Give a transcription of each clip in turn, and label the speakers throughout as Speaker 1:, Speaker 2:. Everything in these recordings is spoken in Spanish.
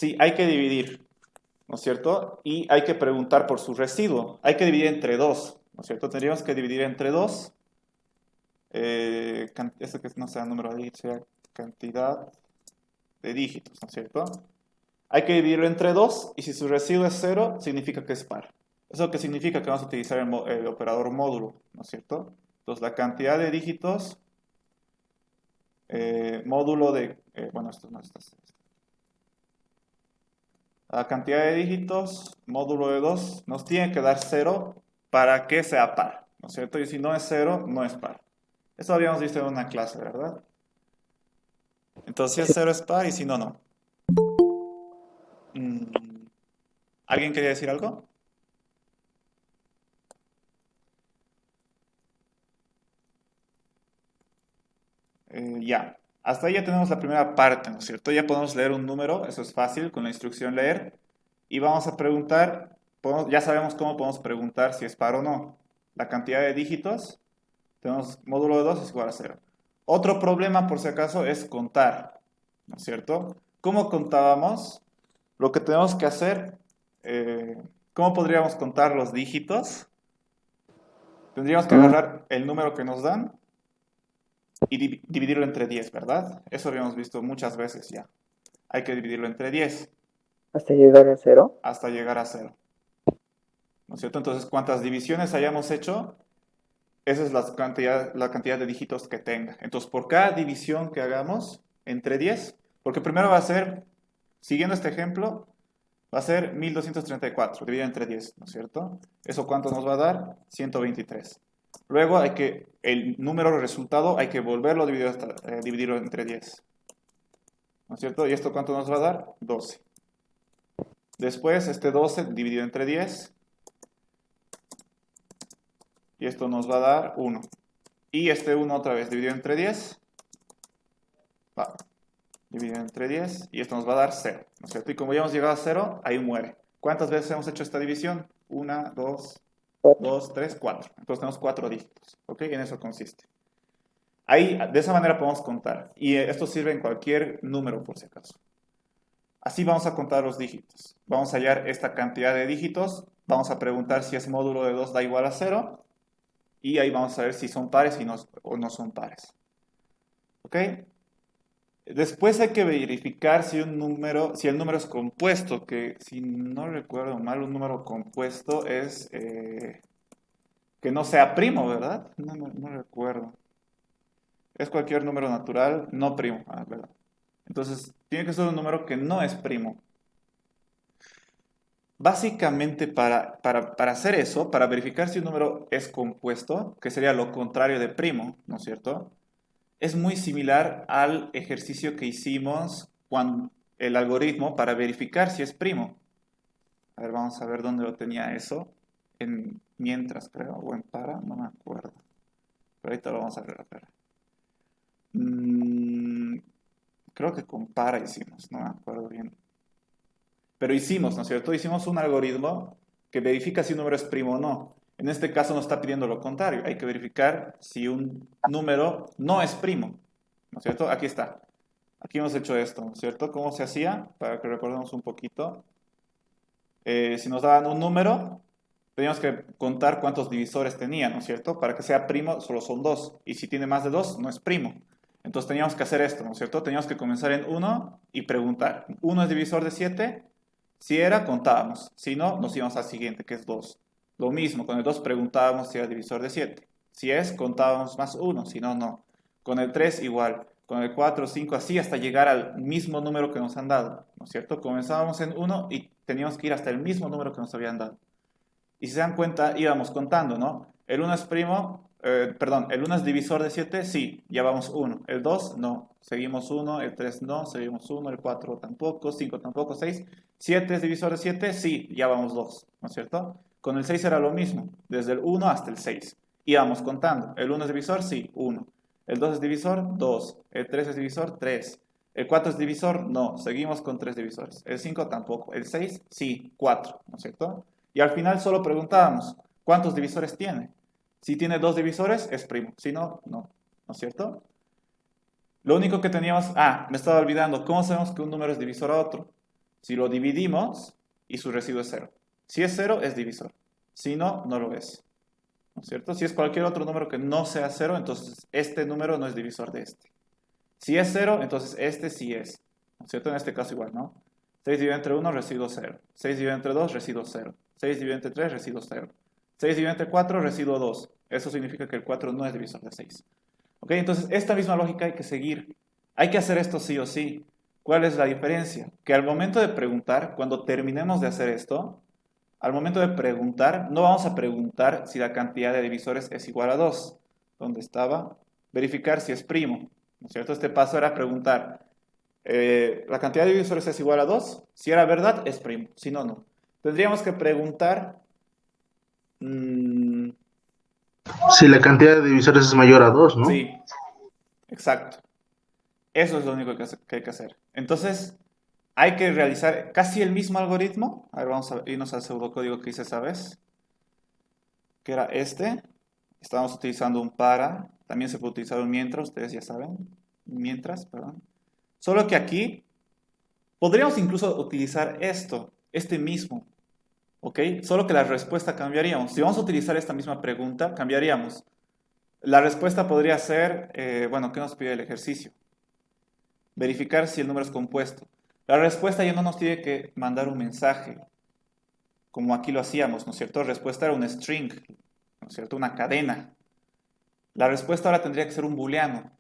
Speaker 1: Sí, hay que dividir, ¿no es cierto? Y hay que preguntar por su residuo. Hay que dividir entre 2, ¿no es cierto? Tendríamos que dividir entre 2. Eso que no sea número ahí, sea cantidad de dígitos, ¿no es cierto? Hay que dividirlo entre 2 y si su residuo es cero, significa que es par. ¿Eso qué significa? Que vamos a utilizar el operador módulo, ¿no es cierto? Entonces la cantidad de dígitos, módulo de, bueno, esto no está. La cantidad de dígitos, módulo de 2 nos tiene que dar cero para que sea par, ¿no es cierto? Y si no es cero, no es par. Eso habíamos visto en una clase, ¿verdad? Entonces si es
Speaker 2: Sí.
Speaker 1: cero es par y si no, no. Mm, ¿Alguien quería decir algo? Ya. Hasta ahí ya tenemos la primera parte, ¿no es cierto? Ya podemos leer un número, eso es fácil, con la instrucción leer. Y vamos a preguntar, ya sabemos cómo podemos preguntar si es par o no. La cantidad de dígitos, tenemos módulo de 2 es igual a cero. Otro problema, por si acaso, es contar, ¿no es cierto? ¿Cómo contábamos? Lo que tenemos que hacer, eh, ¿cómo podríamos contar los dígitos? Tendríamos que
Speaker 2: Mm,
Speaker 1: agarrar el número que nos dan y dividirlo entre 10, ¿verdad? Eso habíamos visto muchas veces ya. Hay que dividirlo entre 10
Speaker 2: hasta llegar a cero.
Speaker 1: hasta llegar a cero, ¿no es cierto? Entonces, cuantas divisiones hayamos hecho, esa es la cantidad de dígitos que tenga. Entonces, por cada división que hagamos entre 10, porque primero va a ser, siguiendo este ejemplo, va a ser 1234 dividido entre 10, ¿no es cierto? ¿Eso cuánto nos va a dar? 123. Luego el número resultado hay que volverlo a dividirlo entre 10, ¿no es cierto? ¿Y esto cuánto nos va a dar? 12. Después este 12 dividido entre 10 y esto nos va a dar 1. Y este 1 otra vez dividido entre 10, va, dividido entre 10 y esto nos va a dar 0, ¿no es cierto? Y como ya hemos llegado a 0, ahí muere. ¿Cuántas veces hemos hecho esta división? 1, 2,
Speaker 2: Cuatro.
Speaker 1: 2, 3, 4. Entonces tenemos 4 dígitos, ¿ok? En eso consiste. Ahí, de esa manera podemos contar. Y esto sirve en cualquier número, por si acaso. Así vamos a contar los dígitos. Vamos a hallar esta cantidad de dígitos. Vamos a preguntar si es módulo de 2 da igual a 0. Y ahí vamos a ver si son pares o no son pares. ¿Ok? Después hay que verificar si si el número es compuesto, que si no recuerdo mal, un número compuesto es que no sea primo, ¿verdad? No recuerdo. Es cualquier número natural, no primo, ¿verdad? Entonces, tiene que ser un número que no es primo. Básicamente, para hacer eso, para verificar si un número es compuesto, que sería lo contrario de primo, ¿no es cierto? Es muy similar al ejercicio que hicimos cuando el algoritmo para verificar si es primo. A ver, vamos a ver dónde lo tenía eso. En mientras, creo, o en para, no me acuerdo. Pero ahorita lo vamos a ver. Mm, Creo que con para hicimos, no me acuerdo bien. Pero hicimos, ¿no es cierto? Hicimos un algoritmo que verifica si un número es primo o no. En este caso nos está pidiendo lo contrario. Hay que verificar si un número no es primo, ¿no es cierto? Aquí está. Aquí hemos hecho esto, ¿no es cierto? ¿Cómo se hacía? Para que recordemos un poquito. Si nos daban un número, teníamos que contar cuántos divisores tenía, ¿no es cierto? Para que sea primo, solo son dos. Y si tiene más de dos, no es primo. Entonces teníamos que hacer esto, ¿no es cierto? Teníamos que comenzar en uno y preguntar. ¿Uno es divisor de 7? Si era, contábamos. Si no, nos íbamos al siguiente, que es 2. Lo mismo, con el 2 preguntábamos si era divisor de 7. Si es, contábamos más uno. Si no, no. Con el 3 igual. Con el 4, 5, así hasta llegar al mismo número que nos han dado, ¿no es cierto? Comenzábamos en uno y teníamos que ir hasta el mismo número que nos habían dado. Y si se dan cuenta, íbamos contando, ¿no? El uno es primo, perdón, el uno es divisor de 7, sí, ya vamos uno. El 2, no, seguimos uno. El 3, no, seguimos uno. El 4 tampoco, 5 tampoco, 6. 7 es divisor de 7, sí, ya vamos 2, ¿no es cierto? Con el 6 era lo mismo, desde el uno hasta el 6. Íbamos contando. El uno es divisor, sí, uno. El 2 es divisor, 2. El 3 es divisor, 3. El 4 es divisor, no, seguimos con 3 divisores. El 5 tampoco. El 6, sí, 4, ¿no es cierto? Y al final solo preguntábamos, ¿cuántos divisores tiene? Si tiene dos divisores, es primo. Si no, no. ¿No es cierto? Lo único que teníamos... Ah, me estaba olvidando. ¿Cómo sabemos que un número es divisor a otro? Si lo dividimos y su residuo es 0. Si es 0, es divisor. Si no, no lo es. ¿No es cierto? Si es cualquier otro número que no sea 0, entonces este número no es divisor de este. Si es 0, entonces este sí es. ¿No es cierto? En este caso igual, ¿no? 6 dividido entre 1, residuo 0. 6 dividido entre 2, residuo 0. 6 dividido entre 3, residuo 0. 6 dividido entre 4, residuo 2. Eso significa que el 4 no es divisor de 6. ¿Ok? Entonces, esta misma lógica hay que seguir. Hay que hacer esto sí o sí. ¿Cuál es la diferencia? Que al momento de preguntar, cuando terminemos de hacer esto, al momento de preguntar, no vamos a preguntar si la cantidad de divisores es igual a 2. ¿Dónde estaba? Verificar si es primo. ¿No es cierto? Este paso era preguntar, ¿la cantidad de divisores es igual a 2? Si era verdad, es primo. Si no, no. Tendríamos que preguntar...
Speaker 3: Si la cantidad de divisores es mayor a 2, ¿no?
Speaker 1: Sí, exacto. Eso es lo único que hay que hacer. Entonces, hay que realizar casi el mismo algoritmo. A ver, vamos a irnos al pseudocódigo que hice esa vez, que era este. Estamos utilizando un para. También se puede utilizar un mientras, ustedes ya saben. Mientras, perdón. Solo que aquí podríamos incluso utilizar este mismo. ¿Ok? Solo que la respuesta cambiaríamos. Si vamos a utilizar esta misma pregunta, cambiaríamos. La respuesta podría ser, bueno, ¿qué nos pide el ejercicio? Verificar si el número es compuesto. La respuesta ya no nos tiene que mandar un mensaje, como aquí lo hacíamos, ¿no es cierto? La respuesta era un string, ¿no es cierto? Una cadena. La respuesta ahora tendría que ser un booleano.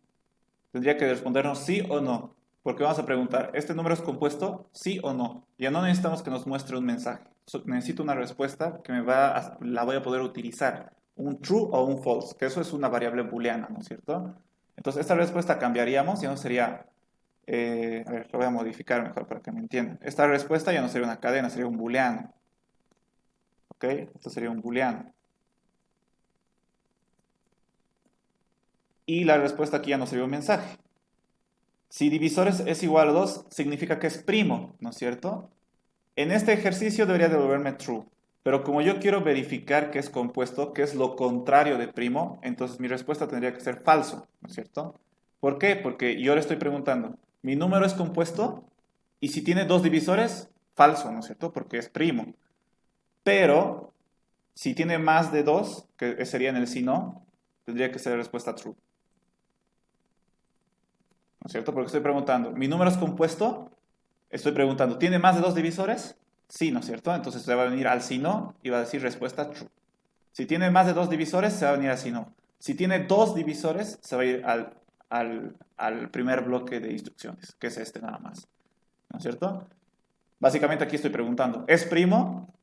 Speaker 1: Tendría que respondernos sí o no, porque vamos a preguntar, ¿este número es compuesto? Sí o no. Ya no necesitamos que nos muestre un mensaje. Necesito una respuesta que la voy a poder utilizar, un true o un false, que eso es una variable booleana, ¿no es cierto? Entonces, esta respuesta cambiaríamos, ya no sería... a ver, lo voy a modificar mejor para que me entiendan. Esta respuesta ya no sería una cadena, sería un booleano. ¿Ok? Esto sería un booleano. Y la respuesta aquí ya no sería un mensaje. Si divisores es igual a 2, significa que es primo, ¿no es cierto? En este ejercicio debería devolverme true. Pero como yo quiero verificar que es compuesto, que es lo contrario de primo, entonces mi respuesta tendría que ser falso, ¿no es cierto? ¿Por qué? Porque yo le estoy preguntando, ¿mi número es compuesto? Y si tiene dos divisores, falso, ¿no es cierto? Porque es primo. Pero si tiene más de 2, que sería en el si no, tendría que ser la respuesta true. ¿No es cierto? Porque estoy preguntando, ¿mi número es compuesto? Estoy preguntando, ¿tiene más de 2 divisores? Sí, ¿no es cierto? Entonces se va a venir al si no y va a decir respuesta true. Si tiene más de 2 divisores, se va a venir al si no. Si tiene 2 divisores, se va a ir al primer bloque de instrucciones, que es este nada más. ¿No es cierto? Básicamente aquí estoy preguntando, ¿es primo?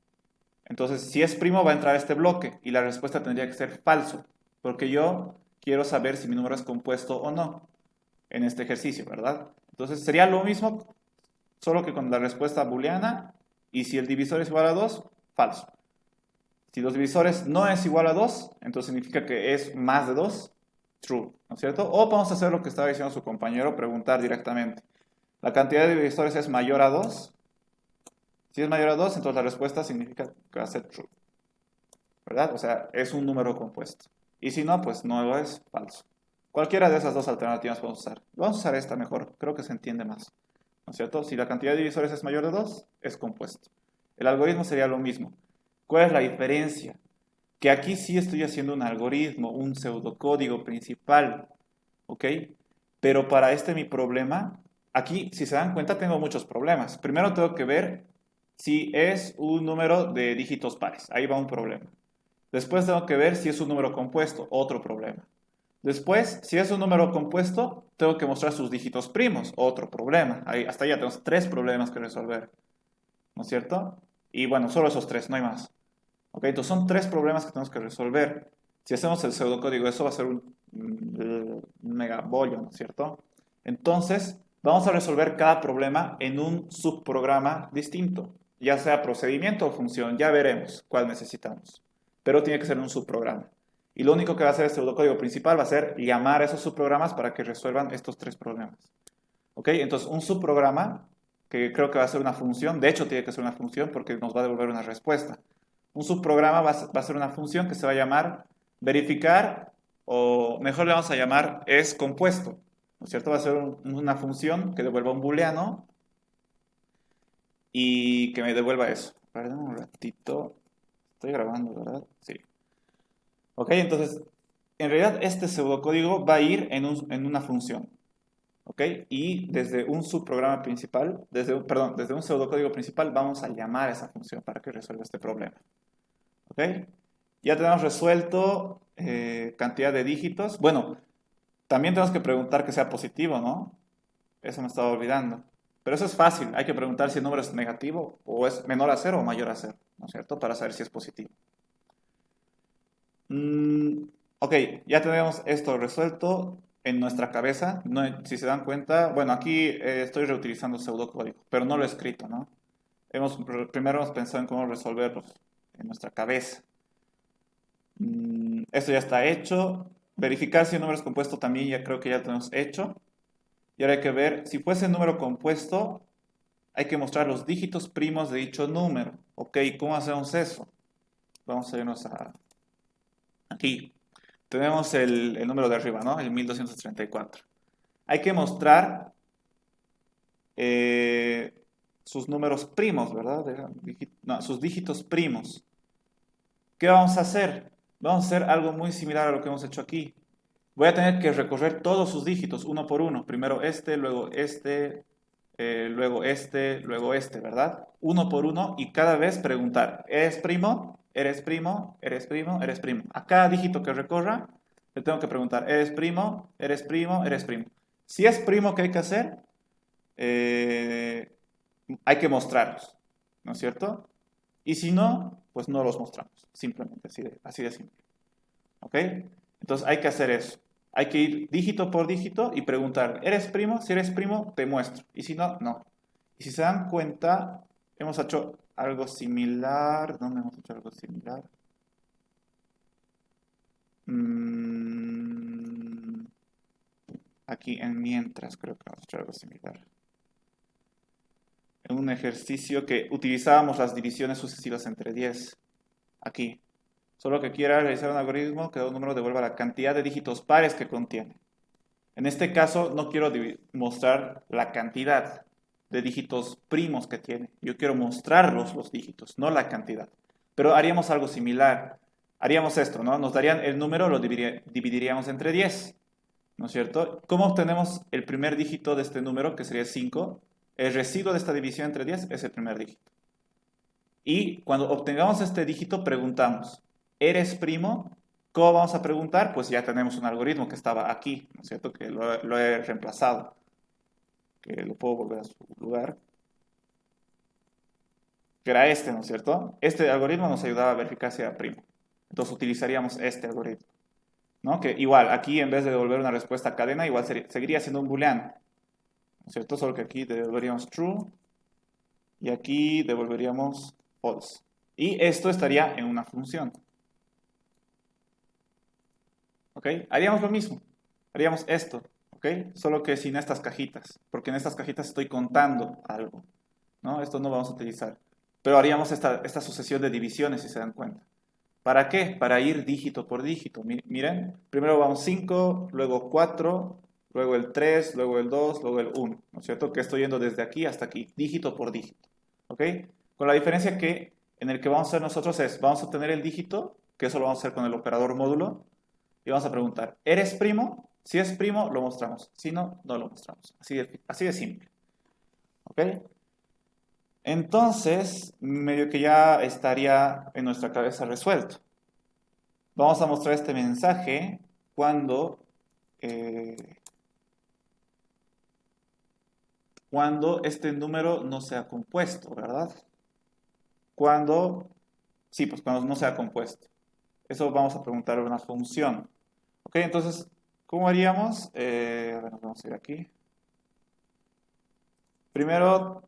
Speaker 1: Entonces, si es primo, va a entrar a este bloque y la respuesta tendría que ser falso, porque yo quiero saber si mi número es compuesto o no en este ejercicio, ¿verdad? Entonces, sería lo mismo, solo que con la respuesta booleana, y si el divisor es igual a 2, falso. Si los divisores no es igual a 2, entonces significa que es más de 2, true, ¿no es cierto? O podemos hacer lo que estaba diciendo su compañero, preguntar directamente. ¿La cantidad de divisores es mayor a 2? Si es mayor a 2, entonces la respuesta significa que va a ser true, ¿verdad? O sea, es un número compuesto. Y si no, pues no lo es, falso. Cualquiera de esas dos alternativas podemos usar. Vamos a usar esta mejor, creo que se entiende más, ¿no es cierto? Si la cantidad de divisores es mayor de 2, es compuesto. El algoritmo sería lo mismo. ¿Cuál es la diferencia? Que aquí sí estoy haciendo un algoritmo, un pseudocódigo principal, ¿ok? Pero para mi problema, aquí, si se dan cuenta, tengo muchos problemas. Primero tengo que ver si es un número de dígitos pares. Ahí va un problema. Después tengo que ver si es un número compuesto. Otro problema. Después, si es un número compuesto, tengo que mostrar sus dígitos primos. Otro problema. Ahí, hasta ya tenemos 3 problemas que resolver. ¿No es cierto? Y bueno, solo esos 3, no hay más. ¿Ok? Entonces son 3 problemas que tenemos que resolver. Si hacemos el pseudocódigo, eso va a ser un mega bollo, ¿no es cierto? Entonces, vamos a resolver cada problema en un subprograma distinto, ya sea procedimiento o función, ya veremos cuál necesitamos, pero tiene que ser un subprograma. Y lo único que va a hacer el pseudocódigo principal va a ser llamar a esos subprogramas para que resuelvan estos 3 problemas. ¿Ok? Entonces, un subprograma, que creo que va a ser una función, de hecho tiene que ser una función porque nos va a devolver una respuesta. Un subprograma va a ser una función que se va a llamar verificar, o mejor le vamos a llamar es compuesto, ¿no es cierto? Va a ser una función que devuelva un booleano y que me devuelva eso. Perdón un ratito. Estoy grabando, ¿verdad? Sí. Ok, entonces, en realidad este pseudocódigo va a ir en una función. ¿Ok? Y desde un subprograma principal, perdón, desde un pseudocódigo principal vamos a llamar a esa función para que resuelva este problema. ¿Ok? Ya tenemos resuelto cantidad de dígitos. Bueno, también tenemos que preguntar que sea positivo, ¿no? Eso me estaba olvidando. Pero eso es fácil. Hay que preguntar si el número es negativo o es menor a cero o mayor a cero, ¿no es cierto? Para saber si es positivo. Ok, ya tenemos esto resuelto en nuestra cabeza. Si se dan cuenta, bueno, aquí estoy reutilizando pseudocódigo, pero no lo he escrito, ¿no? Primero hemos pensado en cómo resolverlos en nuestra cabeza. Esto ya está hecho. Verificar si el número es compuesto también ya creo que ya lo tenemos hecho. Y ahora hay que ver, si fuese número compuesto, hay que mostrar los dígitos primos de dicho número. Ok, ¿cómo hacemos eso? Vamos a irnos aquí. Tenemos el número de arriba, ¿no? El 1234. Hay que mostrar sus números primos, ¿verdad? No, sus dígitos primos. ¿Qué vamos a hacer? Vamos a hacer algo muy similar a lo que hemos hecho aquí. Voy a tener que recorrer todos sus dígitos uno por uno. Primero luego luego luego este, ¿verdad? Uno por uno y cada vez preguntar, ¿eres primo? ¿Eres primo? ¿Eres primo? ¿Eres primo? A cada dígito que recorra, le tengo que preguntar, ¿eres primo? ¿Eres primo? ¿Eres primo? Si es primo, ¿qué hay que hacer? Eh, hay que mostrarlos, ¿no es cierto? Y si no, pues no los mostramos, simplemente, así de simple. ¿Ok? Entonces hay que hacer eso. Hay que ir dígito por dígito y preguntar, ¿eres primo? Si eres primo, te muestro. Y si no, no. Y si se dan cuenta, hemos hecho algo similar. ¿Dónde hemos hecho algo similar? Mm, aquí en mientras creo que hemos hecho algo similar. En un ejercicio que utilizábamos las divisiones sucesivas entre 10. Aquí. Solo que quiera realizar un algoritmo que da un número devuelva la cantidad de dígitos pares que contiene. En este caso no quiero mostrar la cantidad de dígitos primos que tiene. Yo quiero mostrarlos los dígitos, no la cantidad. Pero haríamos algo similar. Haríamos esto, ¿no? Nos darían el número, lo dividiríamos entre 10, ¿no es cierto? ¿Cómo obtenemos el primer dígito de este número, que sería 5? El residuo de esta división entre 10 es el primer dígito. Y cuando obtengamos este dígito, preguntamos, ¿eres primo? ¿Cómo vamos a preguntar? Pues ya tenemos un algoritmo que estaba aquí, ¿no es cierto? Que lo he reemplazado, que lo puedo volver a su lugar, que era este, ¿no es cierto? Este algoritmo nos ayudaba a verificar si era primo. Entonces utilizaríamos este algoritmo, ¿no? Que igual, aquí en vez de devolver una respuesta cadena, igual seguiría siendo un booleano, ¿no es cierto? Solo que aquí devolveríamos true y aquí devolveríamos false. Y esto estaría en una función. ¿Ok? Haríamos lo mismo. Haríamos esto, ¿ok? Solo que sin estas cajitas, porque en estas cajitas estoy contando algo, ¿no? Esto no vamos a utilizar. Pero haríamos esta sucesión de divisiones, si se dan cuenta. ¿Para qué? Para ir dígito por dígito. Miren, primero vamos 5, luego 4, luego el 3, luego el 2, luego el 1, ¿no es cierto? Que estoy yendo desde aquí hasta aquí, dígito por dígito, ¿ok? Con la diferencia que en el que vamos a hacer nosotros vamos a tener el dígito, que eso lo vamos a hacer con el operador módulo, y vamos a preguntar, ¿eres primo? Si es primo, lo mostramos. Si no, no lo mostramos. Así de simple. ¿Ok? Entonces, medio que ya estaría en nuestra cabeza resuelto. Vamos a mostrar este mensaje eh, cuando este número no sea compuesto, ¿verdad? Sí, pues cuando no sea compuesto. Eso vamos a preguntar una función. Ok, entonces, ¿cómo haríamos? A ver, vamos a ir aquí. Primero,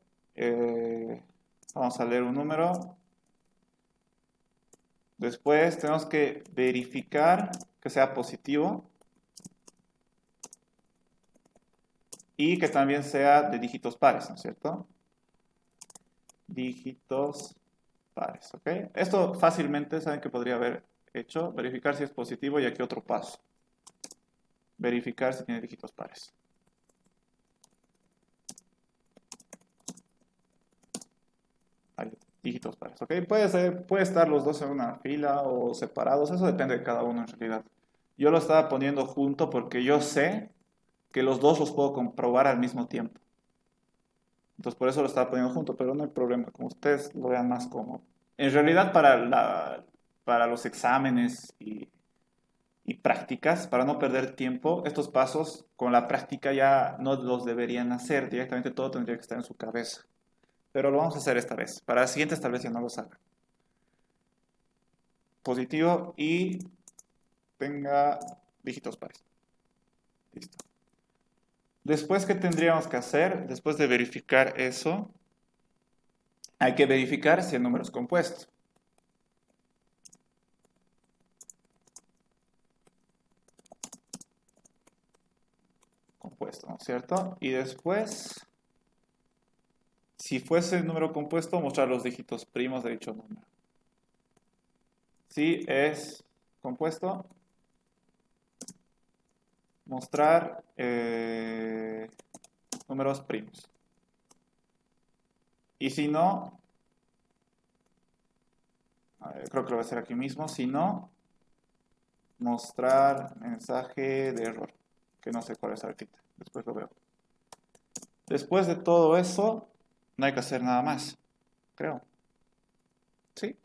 Speaker 1: vamos a leer un número. Después tenemos que verificar que sea positivo y que también sea de dígitos pares, ¿no es cierto? Dígitos pares, ¿ok? Esto fácilmente saben que podría haber hecho. Verificar si es positivo y aquí otro paso. Verificar si tiene dígitos pares. dígitos pares, ¿ok? Puede estar los dos en una fila o separados, eso depende de cada uno en realidad. Yo lo estaba poniendo junto porque yo sé que los dos los puedo comprobar al mismo tiempo. Entonces por eso lo estaba poniendo junto, pero no hay problema, como ustedes lo vean más cómodo. En realidad para los exámenes y prácticas, para no perder tiempo, estos pasos con la práctica ya no los deberían hacer, directamente todo tendría que estar en su cabeza. Pero lo vamos a hacer esta vez. Para las siguientes tal vez ya no los haga. Positivo y tenga dígitos pares. Listo. Después, ¿qué tendríamos que hacer? Después de verificar eso, hay que verificar si el número es compuesto. Compuesto, ¿no es cierto? Y después, si fuese el número compuesto, mostrar los dígitos primos de dicho número. Si es compuesto, mostrar números primos. Y si no, creo que lo voy a hacer aquí mismo, si no, mostrar mensaje de error, que no sé cuál es ahorita, después lo veo. Después de todo eso, no hay que hacer nada más, creo. ¿Sí?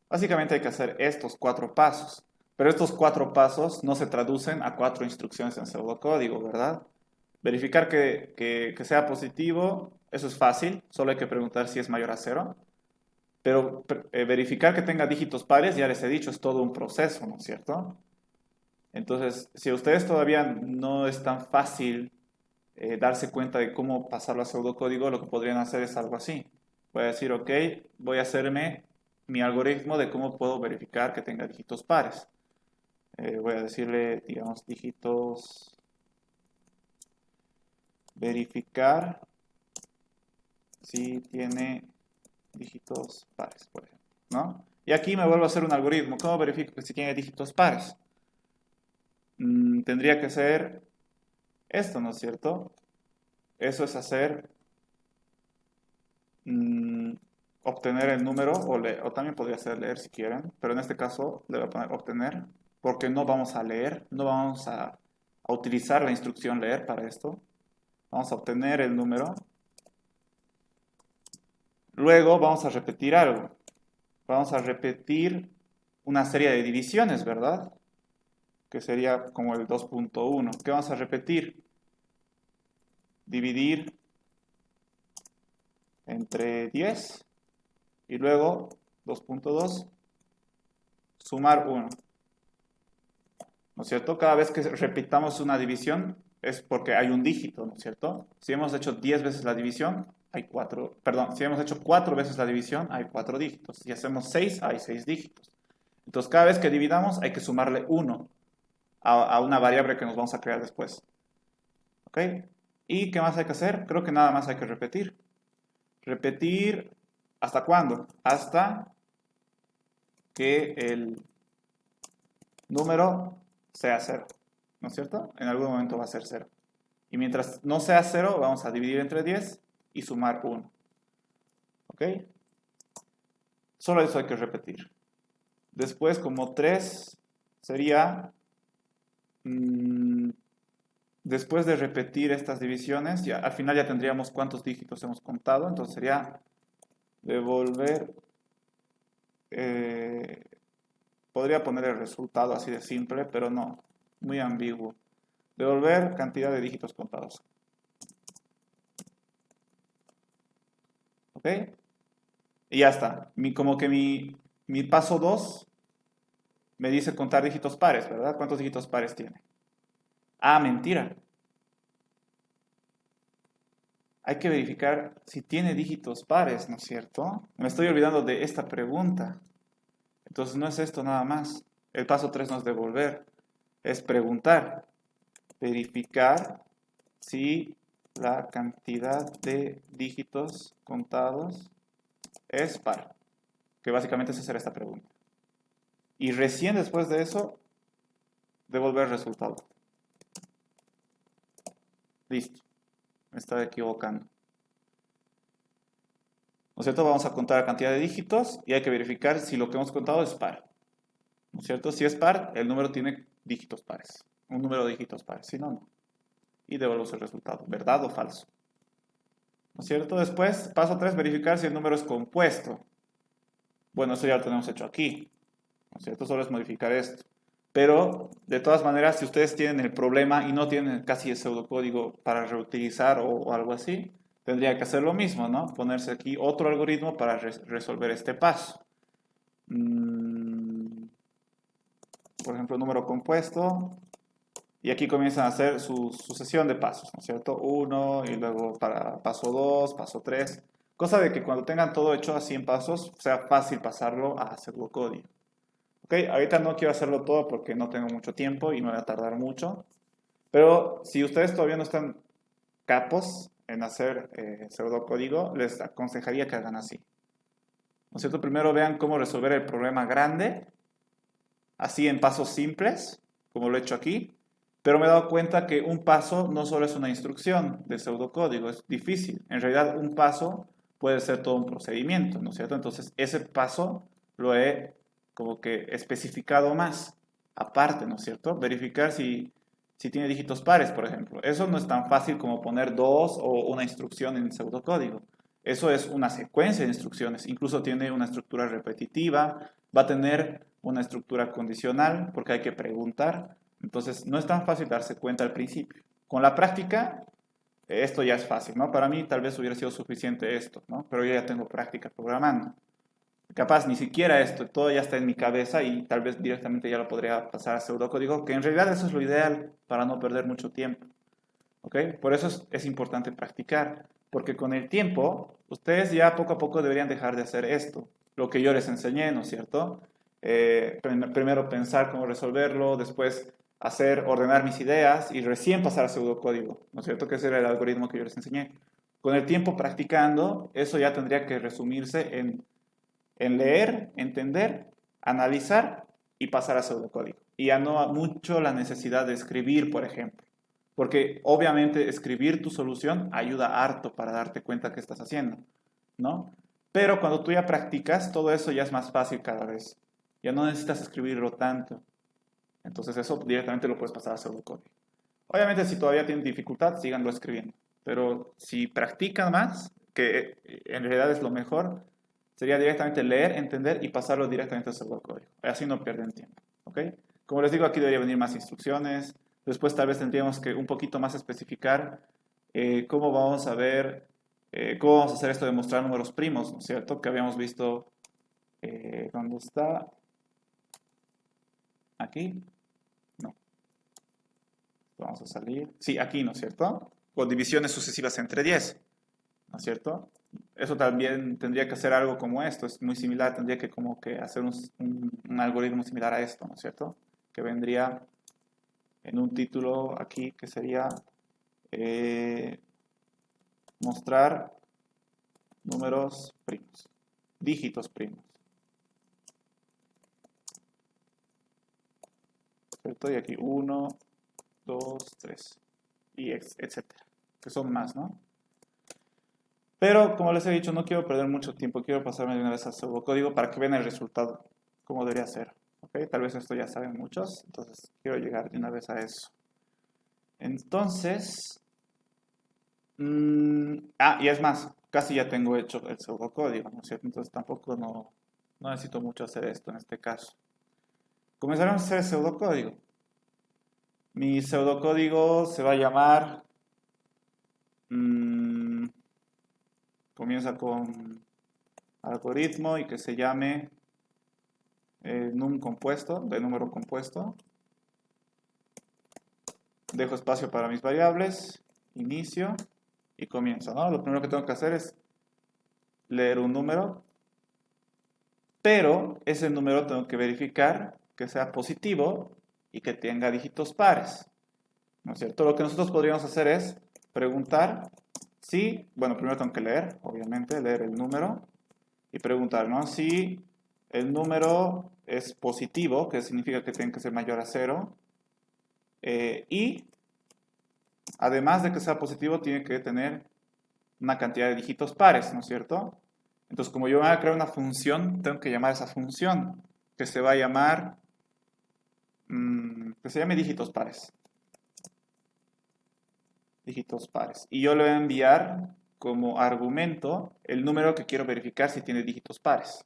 Speaker 1: Básicamente hay que hacer estos 4 pasos, pero estos 4 pasos no se traducen a 4 instrucciones en pseudocódigo, ¿verdad? Verificar que sea positivo, eso es fácil, solo hay que preguntar si es mayor a 0. Pero verificar que tenga dígitos pares, ya les he dicho, es todo un proceso, ¿no es cierto? Entonces, si a ustedes todavía no es tan fácil darse cuenta de cómo pasarlo a pseudocódigo, lo que podrían hacer es algo así. Voy a decir, ok, voy a hacerme mi algoritmo de cómo puedo verificar que tenga dígitos pares. Voy a decirle, digamos, dígitos, verificar si tiene dígitos pares, por ejemplo, ¿no? Y aquí me vuelvo a hacer un algoritmo. ¿Cómo verifico que si tiene dígitos pares? Tendría que ser esto, ¿no es cierto? Eso es hacer obtener el número, o también podría ser leer si quieren, pero en este caso le voy a poner obtener, porque no vamos a leer, no vamos a utilizar la instrucción leer para esto. Vamos a obtener el número. Luego vamos a repetir algo. Vamos a repetir una serie de divisiones, ¿verdad? Que sería como el 2.1. ¿Qué vamos a repetir? Dividir entre 10 y luego 2.2 sumar 1. ¿No es cierto? Cada vez que repitamos una división es porque hay un dígito, ¿no es cierto? Si hemos hecho 10 veces la división, hay 4, perdón, si hemos hecho 4 veces la división, hay 4 dígitos. Si hacemos 6, hay 6 dígitos. Entonces, cada vez que dividamos, hay que sumarle 1 a una variable que nos vamos a crear después. ¿Ok? ¿Y qué más hay que hacer? Creo que nada más hay que repetir. Repetir, ¿hasta cuándo? Hasta que el número sea 0, ¿no es cierto? En algún momento va a ser 0. Y mientras no sea 0, vamos a dividir entre 10 y sumar 1. ¿Ok? Solo eso hay que repetir. Después, como 3, sería, después de repetir estas divisiones, ya, al final ya tendríamos cuántos dígitos hemos contado. Entonces sería devolver, podría poner el resultado así de simple, pero no, muy ambiguo. Devolver cantidad de dígitos contados. ¿Ok? Y ya está. Como que mi paso 2 me dice contar dígitos pares, ¿verdad? ¿Cuántos dígitos pares tiene? Ah, mentira. Hay que verificar si tiene dígitos pares, ¿no es cierto? Me estoy olvidando de esta pregunta. Entonces no es esto nada más. El paso 3 no es devolver, es preguntar. Verificar si la cantidad de dígitos contados es par. Que básicamente es hacer esta pregunta. Y recién después de eso, devolver el resultado. Listo. Me estaba equivocando. ¿no es cierto? Vamos a contar la cantidad de dígitos y hay que verificar si lo que hemos contado es par, ¿no es cierto? Si es par, el número tiene dígitos pares, un número de dígitos pares, si no, no. Y devolvemos el resultado, ¿verdad o falso? ¿No es cierto? Después, paso 3, verificar si el número es compuesto. Bueno, eso ya lo tenemos hecho aquí, ¿no es cierto? Solo es modificar esto. Pero, de todas maneras, si ustedes tienen el problema y no tienen casi el pseudocódigo para reutilizar o algo así, tendría que hacer lo mismo, ¿no? Ponerse aquí otro algoritmo para resolver este paso. Por ejemplo, número compuesto. Y aquí comienzan a hacer su sucesión de pasos, ¿no es cierto? Uno y luego para paso 2, paso 3. Cosa de que cuando tengan todo hecho así en pasos, sea fácil pasarlo a pseudocódigo. Ok, ahorita no quiero hacerlo todo porque no tengo mucho tiempo y me va a tardar mucho. Pero si ustedes todavía no están capos en hacer pseudocódigo, les aconsejaría que hagan así. ¿No es cierto? Primero vean cómo resolver el problema grande, así en pasos simples, como lo he hecho aquí. Pero me he dado cuenta que un paso no solo es una instrucción de pseudocódigo, es difícil. En realidad, un paso puede ser todo un procedimiento, ¿no es cierto? Entonces, ese paso lo he como que especificado más, aparte, ¿no es cierto? Verificar si tiene dígitos pares, por ejemplo. Eso no es tan fácil como poner dos o una instrucción en pseudocódigo. Eso es una secuencia de instrucciones. Incluso tiene una estructura repetitiva, va a tener una estructura condicional, porque hay que preguntar. Entonces, no es tan fácil darse cuenta al principio. Con la práctica, esto ya es fácil, ¿no? Para mí tal vez hubiera sido suficiente esto, ¿no? Pero yo ya tengo práctica programando. Capaz ni siquiera esto, todo ya está en mi cabeza y tal vez directamente ya lo podría pasar a pseudocódigo, que en realidad eso es lo ideal para no perder mucho tiempo, ¿ok? Por eso es importante practicar, porque con el tiempo, ustedes ya poco a poco deberían dejar de hacer esto, lo que yo les enseñé, ¿no es cierto? Primero pensar cómo resolverlo, después ordenar mis ideas y recién pasar a pseudocódigo, ¿no es cierto? Que ese era el algoritmo que yo les enseñé. Con el tiempo practicando, eso ya tendría que resumirse en leer, entender, analizar y pasar a pseudocódigo. Y ya no mucho la necesidad de escribir, por ejemplo. Porque obviamente escribir tu solución ayuda harto para darte cuenta qué estás haciendo, ¿no? Pero cuando tú ya practicas, todo eso ya es más fácil cada vez. Ya no necesitas escribirlo tanto. Entonces eso directamente lo puedes pasar a pseudocódigo. Obviamente si todavía tienen dificultad, síganlo escribiendo. Pero si practican más, que en realidad es lo mejor, sería directamente leer, entender y pasarlo directamente a pseudocódigo. Así no pierden tiempo. ¿Ok? Como les digo, aquí debería venir más instrucciones. Después tal vez tendríamos que un poquito más especificar cómo vamos a ver, cómo vamos a hacer esto de mostrar números primos, ¿no es cierto? Que habíamos visto, ¿dónde está? Aquí. No. Vamos a salir. Sí, aquí, ¿no es cierto? Con divisiones sucesivas entre 10, ¿no es cierto? Eso también tendría que hacer algo como esto, es muy similar, tendría que como que hacer un algoritmo similar a esto, ¿no es cierto? Que vendría en un título aquí que sería mostrar números primos, dígitos primos, ¿cierto? Y aquí 1, 2, 3, y etcétera, que son más, ¿no? Pero, como les he dicho, no quiero perder mucho tiempo, quiero pasarme de una vez al pseudocódigo para que vean el resultado, como debería ser. ¿Ok? Tal vez esto ya saben muchos, entonces quiero llegar de una vez a eso. Entonces, y es más, casi ya tengo hecho el pseudocódigo, ¿no es cierto? Entonces tampoco no necesito mucho hacer esto en este caso. Comenzaremos a hacer el pseudocódigo. Mi pseudocódigo se va a llamar... comienza con algoritmo y que se llame num compuesto, de número compuesto. Dejo espacio para mis variables, inicio y comienzo, ¿no? Lo primero que tengo que hacer es leer un número, pero ese número tengo que verificar que sea positivo y que tenga dígitos pares, ¿no es cierto? Lo que nosotros podríamos hacer es preguntar si, bueno, primero tengo que leer, obviamente, leer el número y preguntar, ¿no? Si el número es positivo, que significa que tiene que ser mayor a 0, y además de que sea positivo, tiene que tener una cantidad de dígitos pares, ¿no es cierto? Entonces, como yo voy a crear una función, tengo que llamar a esa función, que se va a llamar, que se llame dígitos pares. Dígitos pares. Y yo le voy a enviar como argumento el número que quiero verificar si tiene dígitos pares,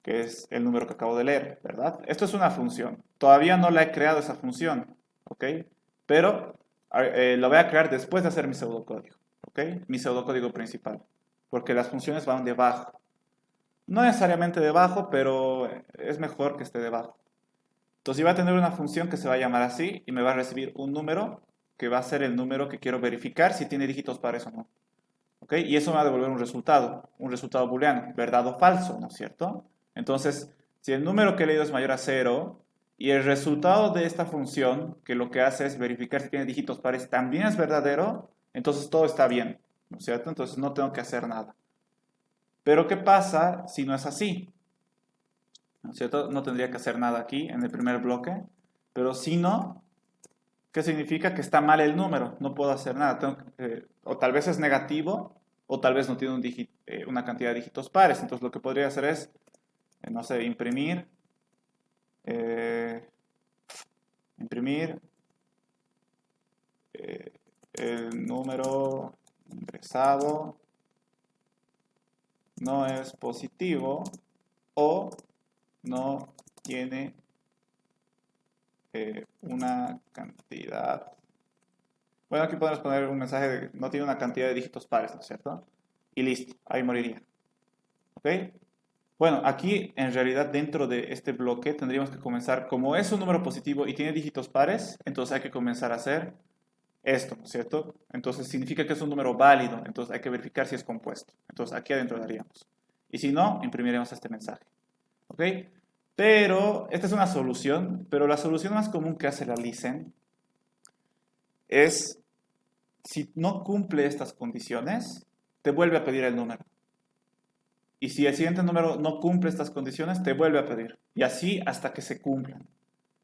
Speaker 1: que es el número que acabo de leer, ¿verdad? Esto es una función. Todavía no la he creado esa función, ¿ok? Pero la voy a crear después de hacer mi pseudocódigo, ¿ok? Mi pseudocódigo principal, porque las funciones van debajo. No necesariamente debajo, pero es mejor que esté debajo. Entonces yo voy a tener una función que se va a llamar así y me va a recibir un número que va a ser el número que quiero verificar si tiene dígitos pares o no. ¿Ok? Y eso me va a devolver un resultado booleano, verdad o falso, ¿no es cierto? Entonces, si el número que he leído es mayor a 0 y el resultado de esta función, que lo que hace es verificar si tiene dígitos pares, también es verdadero, entonces todo está bien, ¿no es cierto? Entonces no tengo que hacer nada. Pero ¿qué pasa si no es así? ¿No es cierto? No tendría que hacer nada aquí en el primer bloque, pero si no, ¿qué significa? Que está mal el número, no puedo hacer nada. O tal vez es negativo, o tal vez no tiene una cantidad de dígitos pares. Entonces lo que podría hacer es, no sé, imprimir el número ingresado no es positivo o no tiene una cantidad. Bueno, aquí podemos poner un mensaje de que no tiene una cantidad de dígitos pares, ¿no es cierto? Y listo, ahí moriría. ¿Ok? Bueno, aquí en realidad dentro de este bloque tendríamos que comenzar, como es un número positivo y tiene dígitos pares, entonces hay que comenzar a hacer esto, ¿no es cierto? Entonces significa que es un número válido, entonces hay que verificar si es compuesto. Entonces aquí adentro daríamos. Y si no, imprimiremos este mensaje. ¿Ok? Pero esta es una solución, pero la solución más común que hace la Listen es, si no cumple estas condiciones, te vuelve a pedir el número. Y si el siguiente número no cumple estas condiciones, te vuelve a pedir. Y así hasta que se cumplan.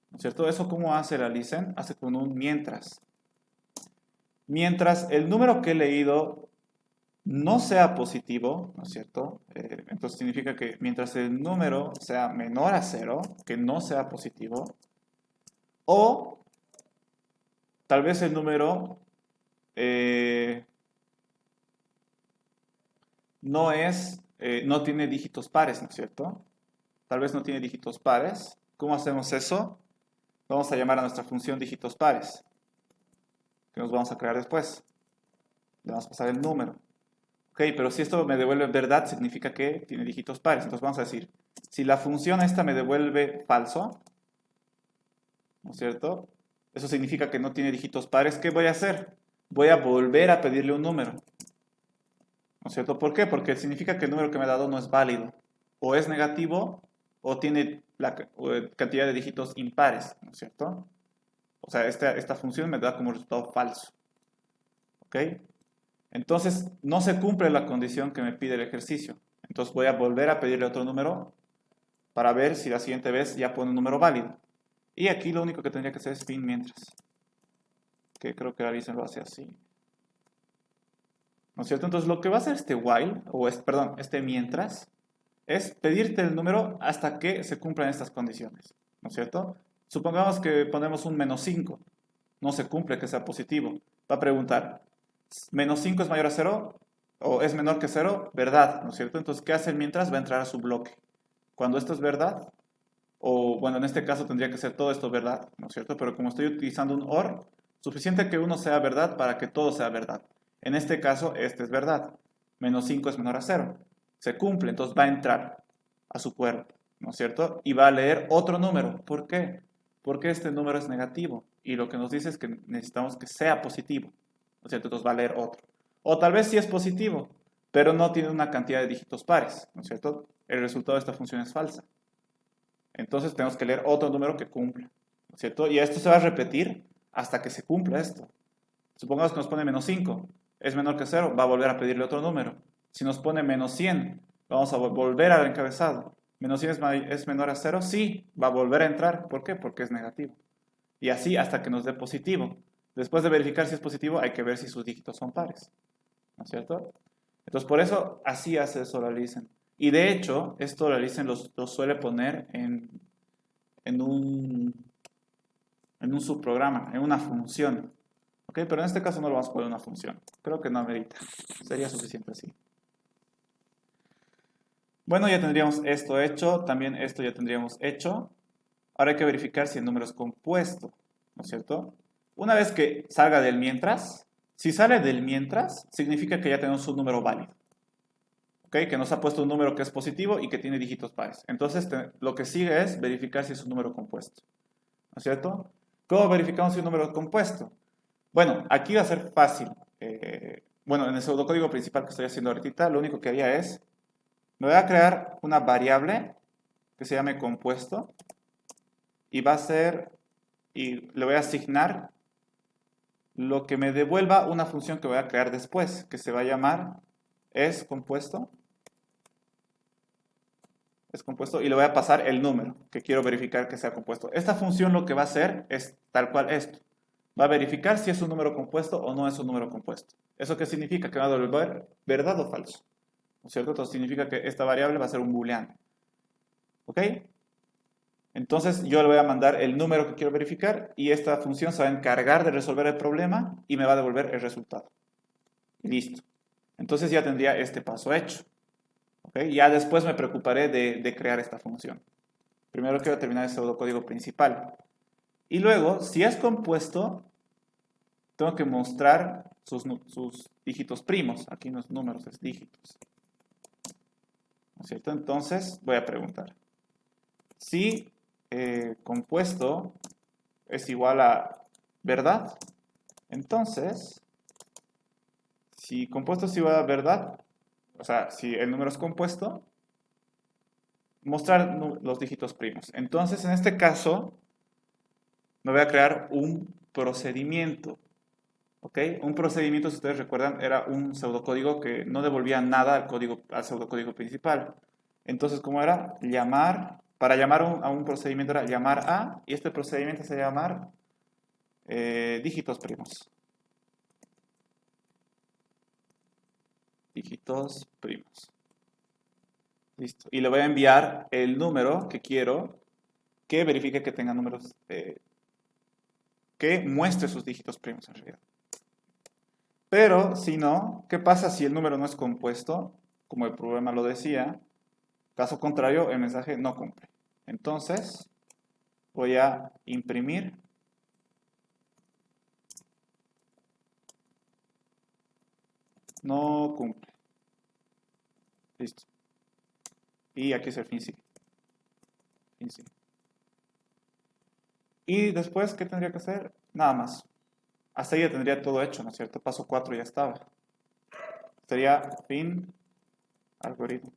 Speaker 1: ¿No es cierto? ¿Eso cómo hace la Listen? Hace con un mientras. Mientras el número que he leído no sea positivo, ¿no es cierto? Entonces significa que mientras el número sea menor a 0, que no sea positivo, o tal vez el número no tiene dígitos pares, ¿no es cierto? Tal vez no tiene dígitos pares. ¿Cómo hacemos eso? Vamos a llamar a nuestra función dígitos pares, que nos vamos a crear después. Le vamos a pasar el número. Ok, pero si esto me devuelve verdad, significa que tiene dígitos pares. Entonces vamos a decir, si la función esta me devuelve falso, ¿no es cierto? Eso significa que no tiene dígitos pares. ¿Qué voy a hacer? Voy a volver a pedirle un número. ¿No es cierto? ¿Por qué? Porque significa que el número que me ha dado no es válido. O es negativo o tiene la cantidad de dígitos impares, ¿no es cierto? O sea, esta función me da como resultado falso. ¿Ok? Entonces, no se cumple la condición que me pide el ejercicio. Entonces voy a volver a pedirle otro número para ver si la siguiente vez ya pone un número válido. Y aquí lo único que tendría que hacer es fin mientras. Que creo que Alison lo hace así. ¿No es cierto? Entonces lo que va a hacer este while, perdón, este mientras, es pedirte el número hasta que se cumplan estas condiciones. ¿No es cierto? Supongamos que ponemos un -5. No se cumple que sea positivo. Va a preguntar, ¿-5 es mayor a 0? ¿O es menor que 0? Verdad, ¿no es cierto? Entonces, ¿qué hace el mientras? Va a entrar a su bloque. Cuando esto es verdad, o bueno, en este caso tendría que ser todo esto verdad, ¿no es cierto? Pero como estoy utilizando un OR, suficiente que uno sea verdad para que todo sea verdad. En este caso, este es verdad. -5 es menor a 0. Se cumple, entonces va a entrar a su cuerpo, ¿no es cierto? Y va a leer otro número. ¿Por qué? Porque este número es negativo. Y lo que nos dice es que necesitamos que sea positivo, ¿no es cierto? Entonces va a leer otro. O tal vez sí es positivo, pero no tiene una cantidad de dígitos pares, ¿no es cierto? El resultado de esta función es falsa. Entonces tenemos que leer otro número que cumpla, ¿no es cierto? Y esto se va a repetir hasta que se cumpla esto. Supongamos que nos pone -5, es menor que 0, va a volver a pedirle otro número. Si nos pone -100, vamos a volver al encabezado. -100 es menor a 0, sí, va a volver a entrar. ¿Por qué? Porque es negativo. Y así hasta que nos dé positivo. Después de verificar si es positivo, hay que ver si sus dígitos son pares, ¿no es cierto? Entonces, por eso así hace Solacen. Y de hecho, esto Solacen lo suele poner en un subprograma, en una función. ¿Ok? Pero en este caso no lo vamos a poner en una función. Creo que no amerita. Sería suficiente así. Bueno, ya tendríamos esto hecho. También esto ya tendríamos hecho. Ahora hay que verificar si el número es compuesto. ¿No es cierto? Una vez que salga del mientras, si sale del mientras, significa que ya tenemos un número válido. ¿Ok? Que nos ha puesto un número que es positivo y que tiene dígitos pares. Entonces, lo que sigue es verificar si es un número compuesto. ¿No es cierto? ¿Cómo verificamos si un número es compuesto? Bueno, aquí va a ser fácil. Bueno, en el pseudocódigo principal que estoy haciendo ahorita, lo único que haría es, me voy a crear una variable que se llame compuesto y va a ser, y le voy a asignar lo que me devuelva una función que voy a crear después, que se va a llamar compuesto, y le voy a pasar el número que quiero verificar que sea compuesto. Esta función lo que va a hacer es tal cual esto. Va a verificar si es un número compuesto o no es un número compuesto. ¿Eso qué significa? Que va a devolver verdad o falso. ¿No es cierto? Entonces significa que esta variable va a ser un booleano. ¿Ok? Entonces yo le voy a mandar el número que quiero verificar y esta función se va a encargar de resolver el problema y me va a devolver el resultado. Y listo. Entonces ya tendría este paso hecho. ¿Ok? Ya después me preocuparé de crear esta función. Primero quiero terminar el pseudocódigo principal. Y luego, si es compuesto, tengo que mostrar sus dígitos primos. Aquí no es números, es dígitos. ¿No es cierto? Entonces voy a preguntar. Si compuesto es igual a verdad, entonces, si compuesto es igual a verdad, o sea, si el número es compuesto, mostrar los dígitos primos. Entonces, en este caso, me voy a crear un procedimiento. ¿Ok? Un procedimiento, si ustedes recuerdan, era un pseudocódigo que no devolvía nada al pseudocódigo principal. Entonces, ¿cómo era? Para llamar a un procedimiento era llamar a, y este procedimiento se llamar dígitos primos. Dígitos primos. Listo. Y le voy a enviar el número que quiero que verifique que tenga números, que muestre sus dígitos primos en realidad. Pero si no, ¿qué pasa si el número no es compuesto? Como el problema lo decía. Caso contrario, el mensaje no cumple. Entonces, voy a imprimir no cumple. Listo. Y aquí es el fin sí. Fin sí. Y después, ¿qué tendría que hacer? Nada más. Hasta ahí ya tendría todo hecho, ¿no es cierto? Paso 4 ya estaba. Sería fin algoritmo.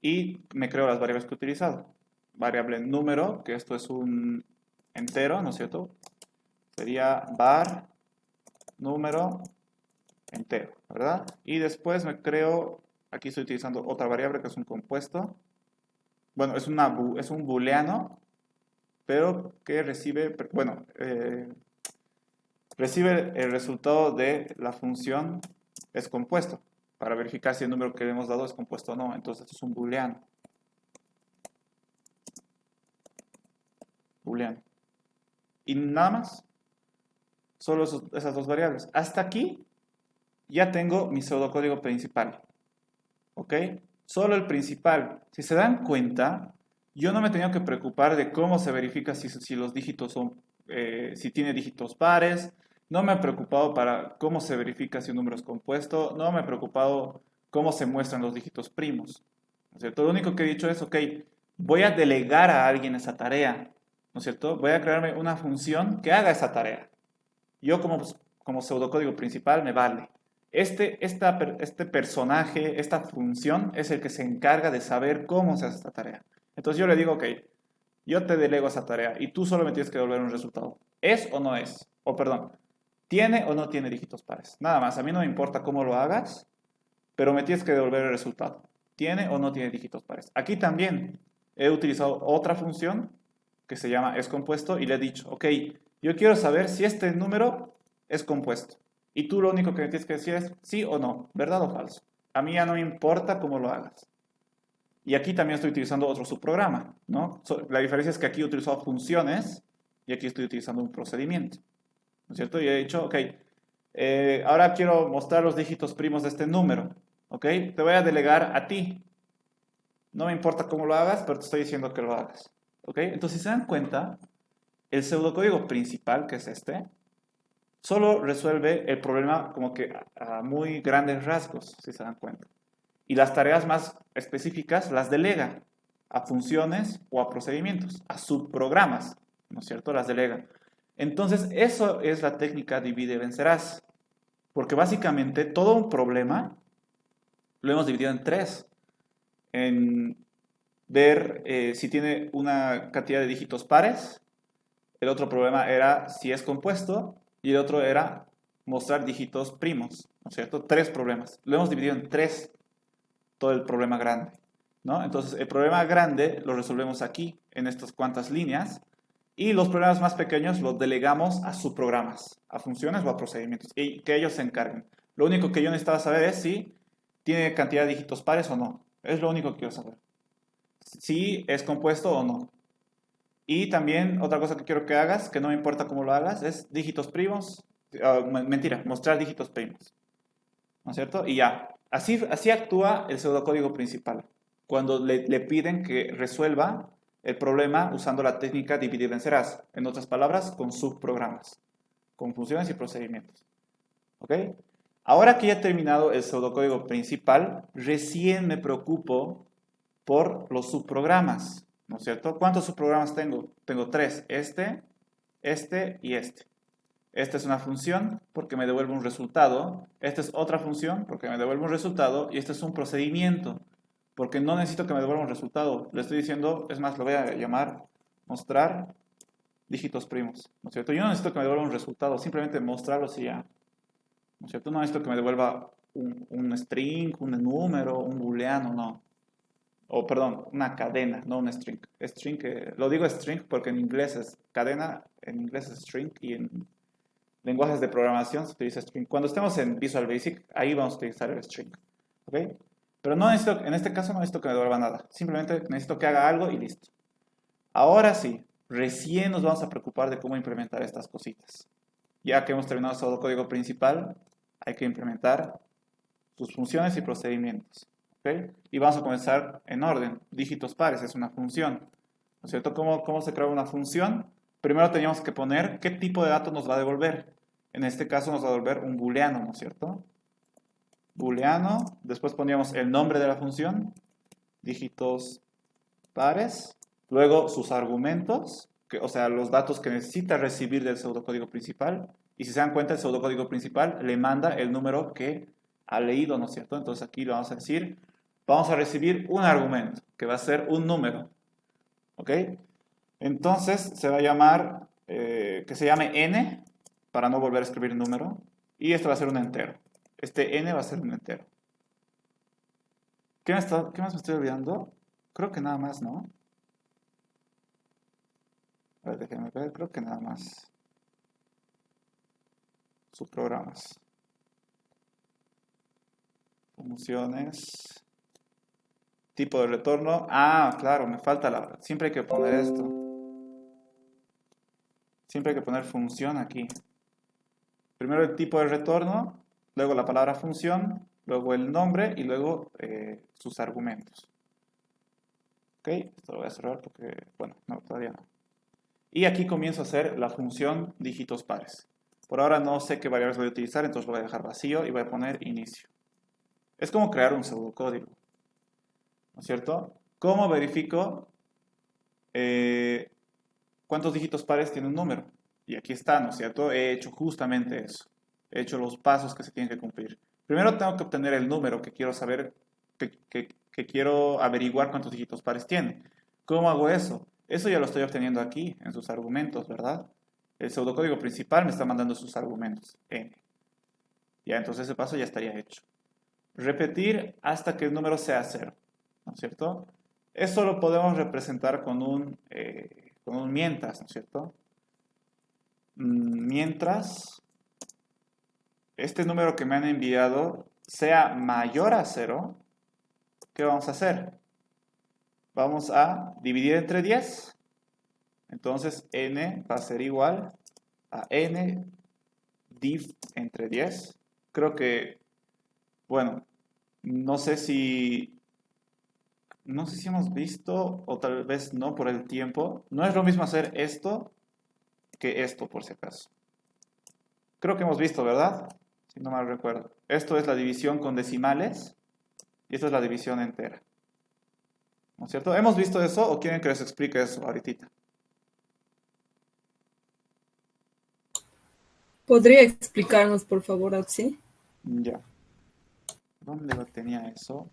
Speaker 1: Y me creo las variables que he utilizado. Variable número, que esto es un entero, ¿no es cierto? Sería var número entero, ¿verdad? Y después me creo, aquí estoy utilizando otra variable que es un compuesto. Bueno, es un booleano, pero que recibe, bueno, recibe el resultado de la función es compuesto, para verificar si el número que le hemos dado es compuesto o no. Entonces esto es un booleano. Booleano. Y nada más. Solo esas dos variables. Hasta aquí ya tengo mi pseudocódigo principal. ¿Ok? Solo el principal. Si se dan cuenta, yo no me he tenido que preocupar de cómo se verifica si los dígitos son, si tiene dígitos pares. No me he preocupado para cómo se verifica si un número es compuesto. No me he preocupado cómo se muestran los dígitos primos. ¿No es cierto? Lo único que he dicho es, ok, voy a delegar a alguien esa tarea. ¿No es cierto? Voy a crearme una función que haga esa tarea. Yo como pseudocódigo principal me vale. Este personaje, esta función es el que se encarga de saber cómo se hace esta tarea. Entonces yo le digo, ok, yo te delego esa tarea y tú solo me tienes que devolver un resultado. ¿Es o no es? O perdón, ¿tiene o no tiene dígitos pares? Nada más, a mí no me importa cómo lo hagas, pero me tienes que devolver el resultado. ¿Tiene o no tiene dígitos pares? Aquí también he utilizado otra función que se llama es compuesto y le he dicho, ok, yo quiero saber si este número es compuesto. Y tú lo único que tienes que decir es sí o no, verdad o falso. A mí ya no me importa cómo lo hagas. Y aquí también estoy utilizando otro subprograma, ¿no? La diferencia es que aquí he utilizado funciones y aquí estoy utilizando un procedimiento, ¿no es cierto? Y he dicho, ok, ahora quiero mostrar los dígitos primos de este número, ¿ok? Te voy a delegar a ti. No me importa cómo lo hagas, pero te estoy diciendo que lo hagas, ¿ok? Entonces, si se dan cuenta, el pseudocódigo principal, que es este, solo resuelve el problema como que a muy grandes rasgos, si se dan cuenta. Y las tareas más específicas las delega a funciones o a procedimientos, a subprogramas, ¿no es cierto? Las delega. Entonces, eso es la técnica divide y vencerás. Porque básicamente todo un problema lo hemos dividido en tres. En ver si tiene una cantidad de dígitos pares. El otro problema era si es compuesto. Y el otro era mostrar dígitos primos, ¿no es cierto? Tres problemas. Lo hemos dividido en tres, todo el problema grande, ¿no? Entonces, el problema grande lo resolvemos aquí, en estas cuantas líneas. Y los problemas más pequeños los delegamos a subprogramas, a funciones o a procedimientos, y que ellos se encarguen. Lo único que yo necesitaba saber es si tiene cantidad de dígitos pares o no. Es lo único que quiero saber. Si es compuesto o no. Y también otra cosa que quiero que hagas, que no me importa cómo lo hagas, es dígitos primos. Mentira, mostrar dígitos primos. ¿No es cierto? Y ya. Así actúa el pseudocódigo principal. Cuando le piden que resuelva el problema usando la técnica divide y vencerás. En otras palabras, con subprogramas, con funciones y procedimientos. ¿Ok? Ahora que ya he terminado el pseudocódigo principal, recién me preocupo por los subprogramas. ¿No es cierto? ¿Cuántos subprogramas tengo? Tengo tres. Este y este. Esta es una función porque me devuelve un resultado. Esta es otra función porque me devuelve un resultado. Y este es un procedimiento porque no necesito que me devuelva un resultado. Le estoy diciendo, es más, lo voy a llamar mostrar dígitos primos. ¿No es cierto? Yo no necesito que me devuelva un resultado, simplemente mostrarlos y ya. ¿No es cierto? No necesito que me devuelva un string, un número, un booleano, no. O perdón, una cadena, no un string. String, lo digo string porque en inglés es cadena, en inglés es string y en lenguajes de programación se utiliza string. Cuando estemos en Visual Basic, ahí vamos a utilizar el string. ¿Ok? Pero no necesito, en este caso no necesito que me devuelva nada. Simplemente necesito que haga algo y listo. Ahora sí, recién nos vamos a preocupar de cómo implementar estas cositas. Ya que hemos terminado todo el código principal, hay que implementar sus funciones y procedimientos. ¿Ok? Y vamos a comenzar en orden. Dígitos pares es una función. ¿No es cierto? ¿Cómo se crea una función? Primero teníamos que poner qué tipo de datos nos va a devolver. En este caso nos va a devolver un booleano, ¿no es cierto? Booleano. Después poníamos el nombre de la función. Dígitos pares. Luego sus argumentos, o sea, los datos que necesita recibir del pseudocódigo principal. Y si se dan cuenta, el pseudocódigo principal le manda el número que ha leído, ¿no es cierto? Entonces aquí le vamos a decir, vamos a recibir un argumento, que va a ser un número. ¿Ok? Entonces se va a llamar, que se llame n, para no volver a escribir número. Y esto va a ser un entero. Este n va a ser un entero. ¿Qué más me estoy olvidando? Creo que nada más, ¿no? A ver, déjenme ver, creo que nada más. Subprogramas. Funciones. Tipo de retorno. Ah, claro, me falta siempre hay que poner esto. Siempre hay que poner función aquí. Primero el tipo de retorno, luego la palabra función, luego el nombre y luego sus argumentos. Ok, esto lo voy a cerrar porque, bueno, no, todavía no. Y aquí comienzo a hacer la función dígitos pares. Por ahora no sé qué variables voy a utilizar, entonces lo voy a dejar vacío y voy a poner inicio. Es como crear un pseudocódigo, ¿no es cierto? ¿Cómo verifico cuántos dígitos pares tiene un número? Y aquí está, ¿no es cierto? He hecho justamente eso. He hecho los pasos que se tienen que cumplir. Primero tengo que obtener el número que quiero saber, que quiero averiguar cuántos dígitos pares tiene. ¿Cómo hago eso? Eso ya lo estoy obteniendo aquí, en sus argumentos, ¿verdad? El pseudocódigo principal me está mandando sus argumentos, n. Ya, entonces ese paso ya estaría hecho. Repetir hasta que el número sea 0, ¿no es cierto? Eso lo podemos representar con un mientras, ¿no es cierto? Mientras este número que me han enviado sea mayor a 0, ¿qué vamos a hacer? Vamos a dividir entre 10. Entonces n va a ser igual a n div entre 10. Creo que, bueno, no sé si hemos visto o tal vez no por el tiempo. No es lo mismo hacer esto que esto, por si acaso. Creo que hemos visto, ¿verdad? Si no mal recuerdo. Esto es la división con decimales y esto es la división entera. ¿No es cierto? ¿Hemos visto eso o quieren que les explique eso ahorita?
Speaker 4: ¿Podría explicarnos, por favor, Auxi?
Speaker 1: Ya. ¿Dónde lo tenía eso?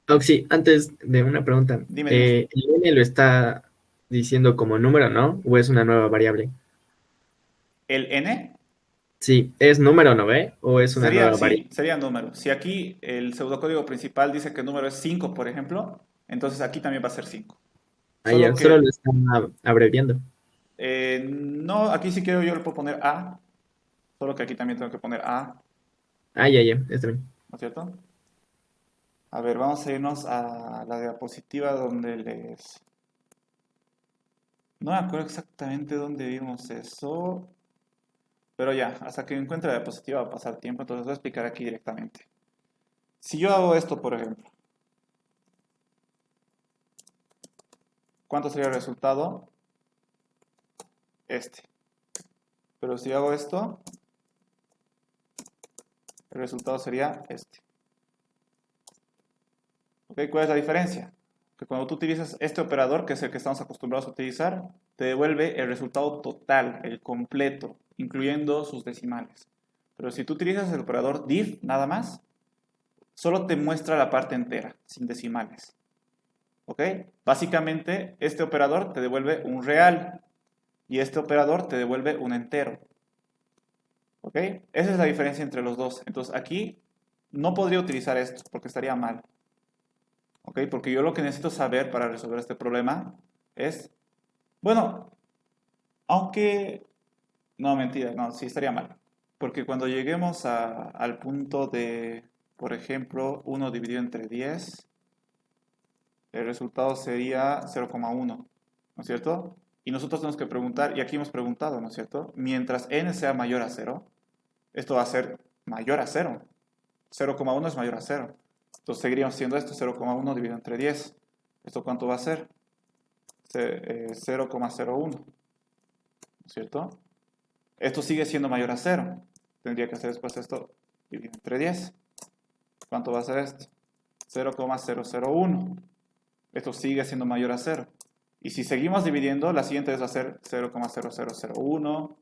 Speaker 5: Oxy, antes de una pregunta,
Speaker 1: Dime.
Speaker 5: ¿el n lo está diciendo como número, no? ¿O es una nueva variable?
Speaker 1: ¿El n?
Speaker 5: Sí, ¿es número, no ve? ¿O es una nueva
Speaker 1: Sí,
Speaker 5: variable?
Speaker 1: sería número. Si aquí el pseudocódigo principal dice que el número es 5, por ejemplo, entonces aquí también va a ser 5.
Speaker 5: Ah, ya,
Speaker 1: Solo
Speaker 5: solo
Speaker 1: que,
Speaker 5: lo están abreviando.
Speaker 1: no, aquí si quiero yo le puedo poner A, solo que aquí también tengo que poner A,
Speaker 5: Ah, ya, está bien.
Speaker 1: ¿no es cierto? A ver, vamos a irnos a la diapositiva donde les... No me acuerdo exactamente dónde vimos eso, pero ya, hasta que encuentre la diapositiva va a pasar tiempo, entonces voy a explicar aquí directamente. Si yo hago esto, por ejemplo, ¿cuánto sería el resultado? Este. Pero si hago esto, el resultado sería este. ¿Ok? ¿Cuál es la diferencia? Que cuando tú utilizas este operador, que es el que estamos acostumbrados a utilizar, te devuelve el resultado total, el completo, incluyendo sus decimales. Pero si tú utilizas el operador div nada más, solo te muestra la parte entera, sin decimales. ¿Ok? Básicamente, este operador te devuelve un real y este operador te devuelve un entero. ¿Ok? Esa es la diferencia entre los dos. Entonces aquí no podría utilizar esto porque estaría mal. ¿Ok? Porque yo lo que necesito saber para resolver este problema es, bueno, aunque, no, mentira, no, sí estaría mal. Porque cuando lleguemos al punto de, por ejemplo, 1 dividido entre 10, el resultado sería 0,1, ¿no es cierto? Y nosotros tenemos que preguntar, y aquí hemos preguntado, ¿no es cierto? Mientras n sea mayor a 0, esto va a ser mayor a 0. 0,1 es mayor a 0. Entonces seguiríamos siendo esto, 0,1 dividido entre 10. ¿Esto cuánto va a ser? 0,01, ¿no es cierto? Esto sigue siendo mayor a 0. Tendría que hacer después esto dividido entre 10. ¿Cuánto va a ser esto? 0,001. Esto sigue siendo mayor a 0. Y si seguimos dividiendo, la siguiente vez va a ser 0,0001.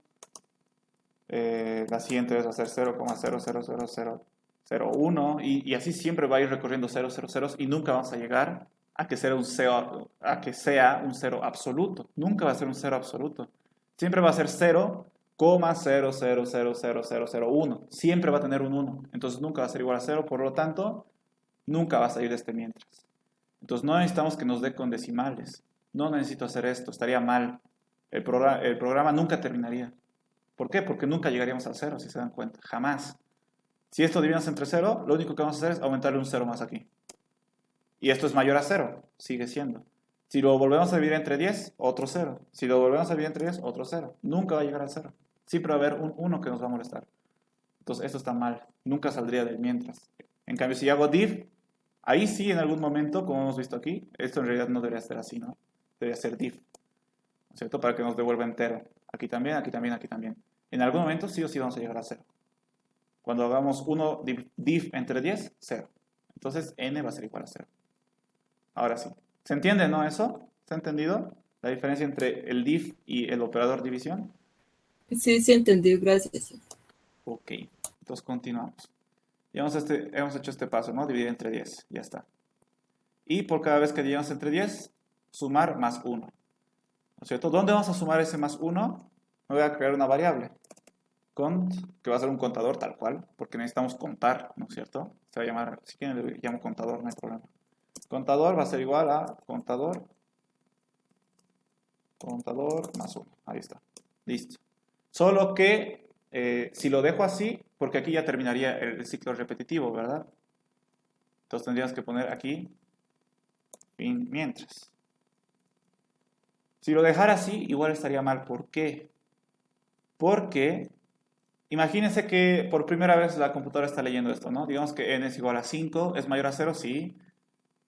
Speaker 1: La siguiente vez va a ser 0,000001. Y así siempre va a ir recorriendo 0, 0, 0 y nunca vamos a llegar a que sea un cero, absoluto. Nunca va a ser un cero absoluto. Siempre va a ser 0,00000001. Siempre va a tener un 1. Entonces nunca va a ser igual a 0. Por lo tanto, nunca va a salir de este mientras. Entonces no necesitamos que nos dé con decimales. No necesito hacer esto. Estaría mal. El programa nunca terminaría. ¿Por qué? Porque nunca llegaríamos al 0, si se dan cuenta. Jamás. Si esto dividimos entre 0, lo único que vamos a hacer es aumentarle un 0 más aquí. Y esto es mayor a 0, sigue siendo. Si lo volvemos a dividir entre 10, otro 0. Si lo volvemos a dividir entre 10, otro 0. Nunca va a llegar al 0. Siempre va a haber un 1 que nos va a molestar. Entonces esto está mal. Nunca saldría del mientras. En cambio, si hago div, ahí sí en algún momento, como hemos visto aquí, esto en realidad no debería ser así, ¿no? Debería ser div, ¿no es cierto? Para que nos devuelva entero. Aquí también, aquí también, aquí también. En algún momento sí o sí vamos a llegar a 0. Cuando hagamos 1 div entre 10, 0. Entonces n va a ser igual a 0. Ahora sí. ¿Se entiende, no, eso? ¿Se ha entendido? La diferencia entre el div y el operador división.
Speaker 4: Sí, sí entendí, gracias.
Speaker 1: Ok. Entonces continuamos. Ya hemos hecho este paso, ¿no? Dividir entre 10. Ya está. Y por cada vez que dividimos entre 10, sumar más 1. ¿No es cierto? ¿Dónde vamos a sumar ese más 1? Me voy a crear una variable. Cont, que va a ser un contador tal cual, porque necesitamos contar, ¿no es cierto? Se va a llamar, si quieren le llamo contador, no hay problema. Contador va a ser igual a contador más 1. Ahí está. Listo. Solo que si lo dejo así, porque aquí ya terminaría el ciclo repetitivo, ¿verdad? Entonces tendríamos que poner aquí fin mientras. Si lo dejara así, igual estaría mal. ¿Por qué? Porque imagínense que por primera vez la computadora está leyendo esto, ¿no? Digamos que n es igual a 5, es mayor a 0, sí.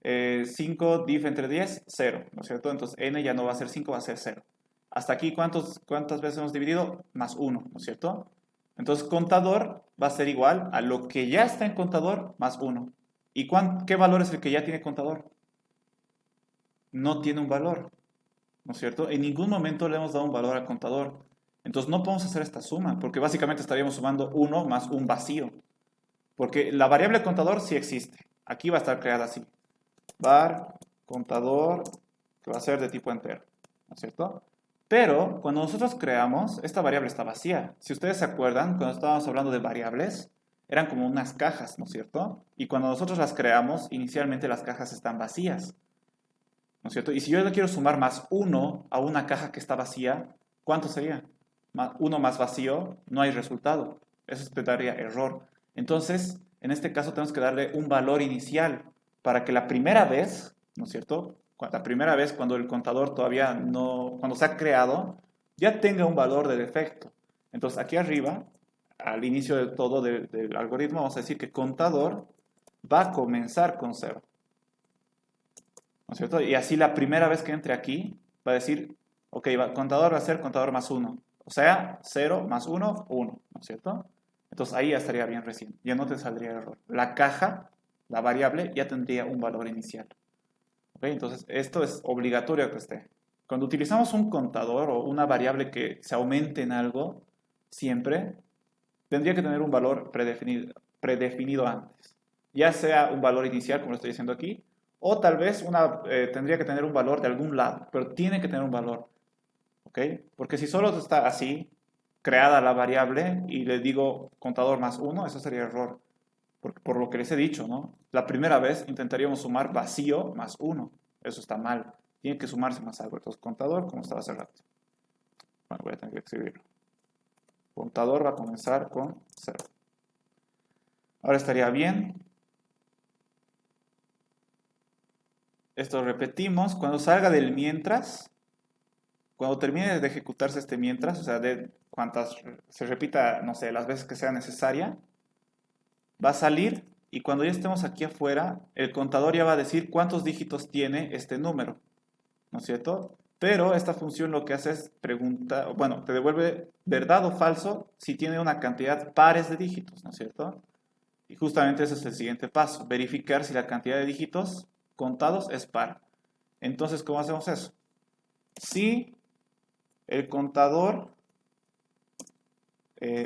Speaker 1: 5 div entre 10, 0, ¿no es cierto? Entonces n ya no va a ser 5, va a ser 0. Hasta aquí, ¿cuántas veces hemos dividido? Más 1, ¿no es cierto? Entonces contador va a ser igual a lo que ya está en contador más 1. ¿Y qué valor es el que ya tiene contador? No tiene un valor, ¿no es cierto? En ningún momento le hemos dado un valor al contador. Entonces no podemos hacer esta suma, porque básicamente estaríamos sumando 1 más un vacío. Porque la variable contador sí existe. Aquí va a estar creada así. Var contador, que va a ser de tipo entero, ¿no es cierto? Pero cuando nosotros creamos, esta variable está vacía. Si ustedes se acuerdan, cuando estábamos hablando de variables, eran como unas cajas, ¿no es cierto? Y cuando nosotros las creamos, inicialmente las cajas están vacías, ¿no es cierto? Y si yo le quiero sumar más 1 a una caja que está vacía, ¿cuánto sería? 1 más vacío, no hay resultado. Eso te daría error. Entonces, en este caso tenemos que darle un valor inicial para que la primera vez, ¿no es cierto? La primera vez cuando el contador todavía no, cuando se ha creado, ya tenga un valor de defecto. Entonces, aquí arriba, al inicio de todo del algoritmo, vamos a decir que contador va a comenzar con 0. ¿No es cierto? Y así la primera vez que entre aquí, va a decir, ok, contador va a ser contador más 1. O sea, 0 más 1, 1. ¿No es cierto? Entonces ahí ya estaría bien recién. Ya no te saldría error. La caja, la variable, ya tendría un valor inicial. ¿Ok? Entonces esto es obligatorio que esté. Cuando utilizamos un contador o una variable que se aumente en algo, siempre tendría que tener un valor predefinido antes. Ya sea un valor inicial, como lo estoy diciendo aquí, o tal vez tendría que tener un valor de algún lado, pero tiene que tener un valor. ¿Ok? Porque si solo está así, creada la variable, y le digo contador más 1, eso sería error. Por lo que les he dicho, ¿no? La primera vez intentaríamos sumar vacío más 1. Eso está mal. Tiene que sumarse más algo. Entonces, contador, como estaba hace rato. Bueno, voy a tener que escribirlo. Contador va a comenzar con 0. Ahora estaría bien. Esto repetimos. Cuando salga del mientras, cuando termine de ejecutarse este mientras, o sea, de cuantas se repita, no sé, las veces que sea necesaria, va a salir y cuando ya estemos aquí afuera, el contador ya va a decir cuántos dígitos tiene este número, ¿no es cierto? Pero esta función lo que hace es preguntar, bueno, te devuelve verdad o falso si tiene una cantidad pares de dígitos, ¿no es cierto? Y justamente ese es el siguiente paso, verificar si la cantidad de dígitos contados es par. Entonces, ¿cómo hacemos eso? Si el contador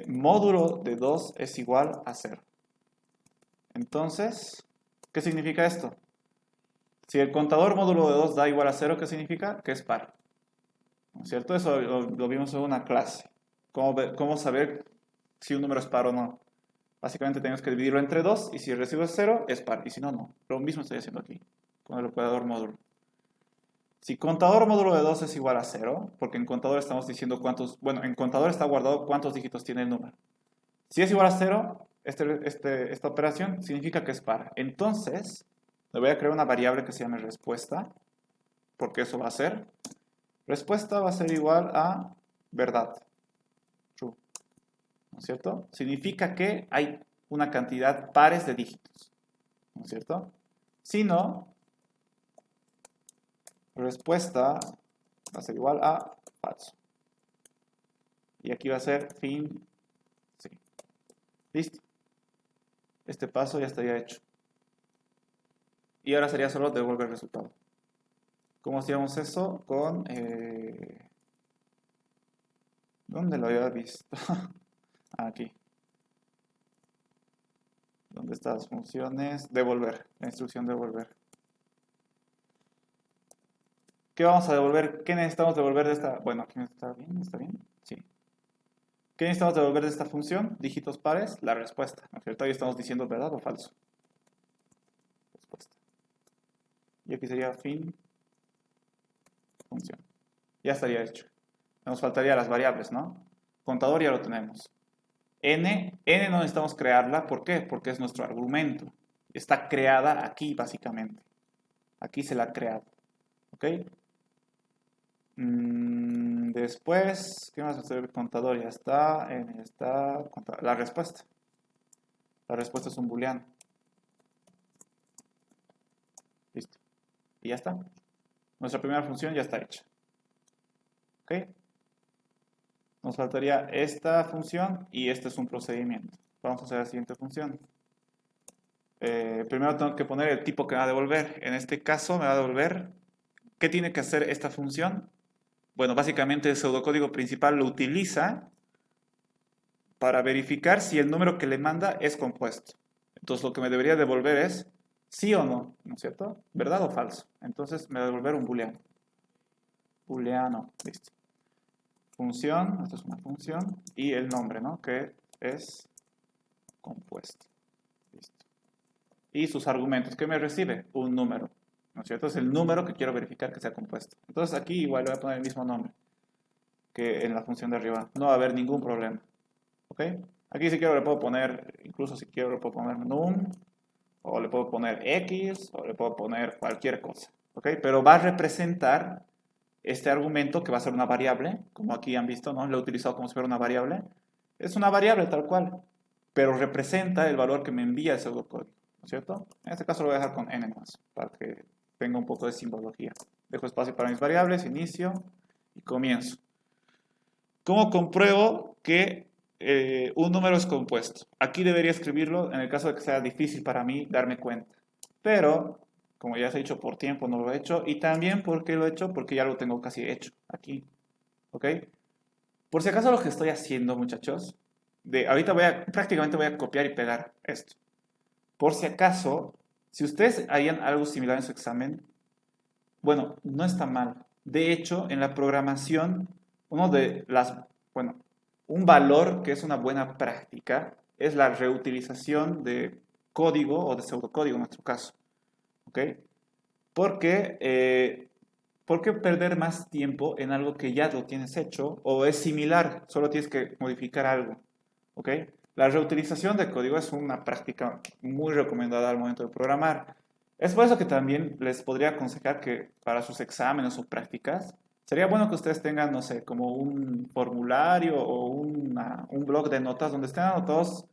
Speaker 1: módulo de 2 es igual a 0. Entonces, ¿qué significa esto? Si el contador módulo de 2 da igual a 0, ¿qué significa? Que es par. ¿No es cierto? Eso lo vimos en una clase. ¿Cómo saber si un número es par o no? Básicamente tenemos que dividirlo entre 2 y si el residuo es 0, es par. Y si no, no. Lo mismo estoy haciendo aquí con el operador módulo. Si contador módulo de 2 es igual a 0, porque en contador estamos diciendo cuántos, bueno, en contador está guardado cuántos dígitos tiene el número. Si es igual a 0, esta operación significa que es par. Entonces, le voy a crear una variable que se llame respuesta, porque eso va a ser. Respuesta va a ser igual a verdad. True. ¿No es cierto? Significa que hay una cantidad pares de dígitos. ¿No es cierto? Si no, respuesta va a ser igual a falso. Y aquí va a ser fin. Sí. Listo. Este paso ya estaría hecho. Y ahora sería solo devolver el resultado. ¿Cómo hacíamos eso? ¿Dónde lo había visto? Aquí. ¿Dónde están las funciones? Devolver. La instrucción devolver. ¿Qué vamos a devolver? ¿Qué necesitamos devolver de esta? Bueno, aquí está bien, ¿está bien? Sí. ¿Qué necesitamos devolver de esta función? Dígitos pares, la respuesta. ¿No es cierto? Ahí estamos diciendo verdad o falso. Respuesta. Y aquí sería fin función. Ya estaría hecho. Nos faltaría las variables, ¿no? Contador ya lo tenemos. n no necesitamos crearla, ¿por qué? Porque es nuestro argumento. Está creada aquí, básicamente. Aquí se la ha creado. ¿Ok? Después, ¿qué más? El contador ya está, n está, la respuesta. La respuesta es un booleano. Listo. Y ya está. Nuestra primera función ya está hecha. ¿Ok? Nos faltaría esta función y este es un procedimiento. Vamos a hacer la siguiente función. Primero tengo que poner el tipo que me va a devolver. En este caso me va a devolver. ¿Qué tiene que hacer esta función? Bueno, básicamente el pseudocódigo principal lo utiliza para verificar si el número que le manda es compuesto. Entonces lo que me debería devolver es sí o no, ¿no es cierto? ¿Verdad o falso? Entonces me va a devolver un booleano. Booleano, listo. Función, esto es una función, y el nombre, ¿no? Que es compuesto. Listo. Y sus argumentos, ¿qué me recibe? Un número, ¿no es cierto? Es el número que quiero verificar que sea compuesto. Entonces aquí igual le voy a poner el mismo nombre que en la función de arriba. No va a haber ningún problema. ¿Ok? Aquí si quiero le puedo poner, incluso si quiero le puedo poner num, o le puedo poner x, o le puedo poner cualquier cosa. ¿Ok? Pero va a representar este argumento que va a ser una variable, como aquí han visto, ¿no? Lo he utilizado como si fuera una variable. Es una variable tal cual, pero representa el valor que me envía el pseudocódigo, ¿no es cierto? En este caso lo voy a dejar con n más, para que tenga un poco de simbología. Dejo espacio para mis variables, inicio y comienzo. ¿Cómo compruebo que un número es compuesto? Aquí debería escribirlo en el caso de que sea difícil para mí darme cuenta. Pero como ya se ha hecho por tiempo, no lo he hecho. Y también, ¿por qué lo he hecho? Porque ya lo tengo casi hecho aquí. ¿Ok? Por si acaso lo que estoy haciendo, muchachos, ahorita prácticamente voy a copiar y pegar esto. Por si acaso, si ustedes harían algo similar en su examen, bueno, no está mal. De hecho, en la programación, un valor que es una buena práctica es la reutilización de código o de pseudocódigo en nuestro caso. ¿Ok? ¿Por qué perder más tiempo en algo que ya lo tienes hecho o es similar? Solo tienes que modificar algo. ¿Ok? La reutilización de código es una práctica muy recomendada al momento de programar. Es por eso que también les podría aconsejar que para sus exámenes o prácticas, sería bueno que ustedes tengan, no sé, como un formulario o un blog de notas donde estén anotados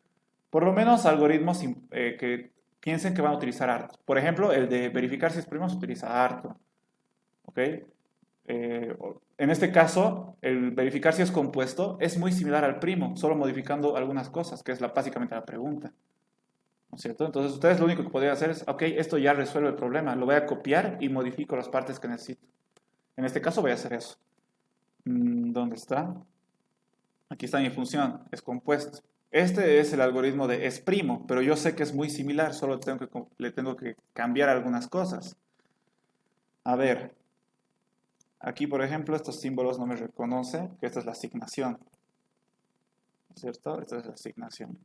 Speaker 1: por lo menos algoritmos que piensen que van a utilizar harto. Por ejemplo, el de verificar si es primo se utiliza harto. ¿Ok? En este caso, el verificar si es compuesto es muy similar al primo, solo modificando algunas cosas, que es básicamente la pregunta. ¿No es cierto? Entonces, ustedes lo único que podrían hacer es, ok, esto ya resuelve el problema, lo voy a copiar y modifico las partes que necesito. En este caso voy a hacer eso. ¿Dónde está? Aquí está mi función, es compuesto. Este es el algoritmo de es primo, pero yo sé que es muy similar, solo le tengo que cambiar algunas cosas. A ver, aquí por ejemplo estos símbolos no me reconocen, que esta es la asignación. ¿No es cierto? Esta es la asignación.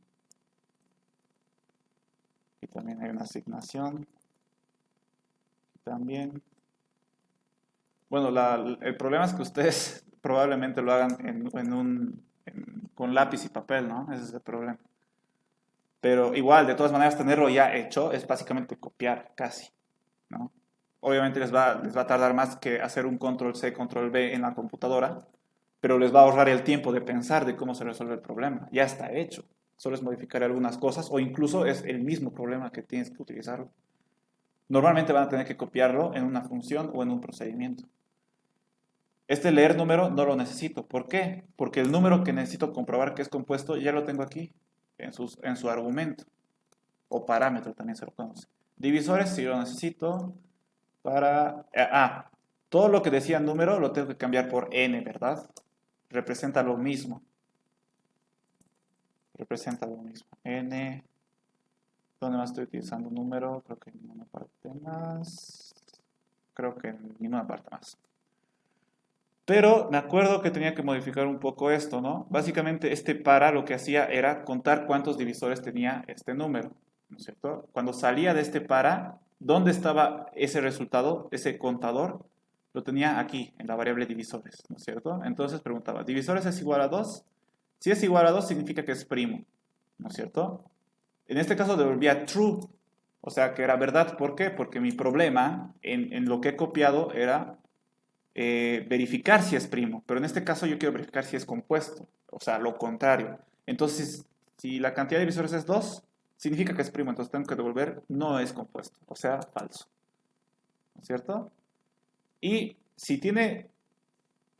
Speaker 1: Aquí también hay una asignación. Aquí también. Bueno, el problema es que ustedes probablemente lo hagan con lápiz y papel, ¿no? Ese es el problema. Pero igual, de todas maneras, tenerlo ya hecho es básicamente copiar, casi, ¿no? Obviamente les va a tardar más que hacer un control C, control V en la computadora, pero les va a ahorrar el tiempo de pensar de cómo se resuelve el problema. Ya está hecho. Solo es modificar algunas cosas o incluso es el mismo problema que tienes que utilizarlo. Normalmente van a tener que copiarlo en una función o en un procedimiento. Este leer número no lo necesito. ¿Por qué? Porque el número que necesito comprobar que es compuesto ya lo tengo aquí, en su argumento. O parámetro también se lo conoce. Divisores sí lo necesito para... todo lo que decía número lo tengo que cambiar por n, ¿verdad? Representa lo mismo. Representa lo mismo. N... ¿Dónde más estoy utilizando número? Creo que en ninguna parte más. Creo que en ninguna parte más. Pero me acuerdo que tenía que modificar un poco esto, ¿no? Básicamente este para lo que hacía era contar cuántos divisores tenía este número, ¿no es cierto? Cuando salía de este para, ¿dónde estaba ese resultado, ese contador? Lo tenía aquí, en la variable divisores, ¿no es cierto? Entonces preguntaba, ¿divisores es igual a 2? Si es igual a 2, significa que es primo, ¿no es cierto? En este caso devolvía true, o sea que era verdad. ¿Por qué? Porque mi problema en lo que he copiado era verificar si es primo, pero en este caso yo quiero verificar si es compuesto, o sea, lo contrario. Entonces, si la cantidad de divisores es 2, significa que es primo, entonces tengo que devolver no es compuesto, o sea, falso, ¿no es cierto? Y si tiene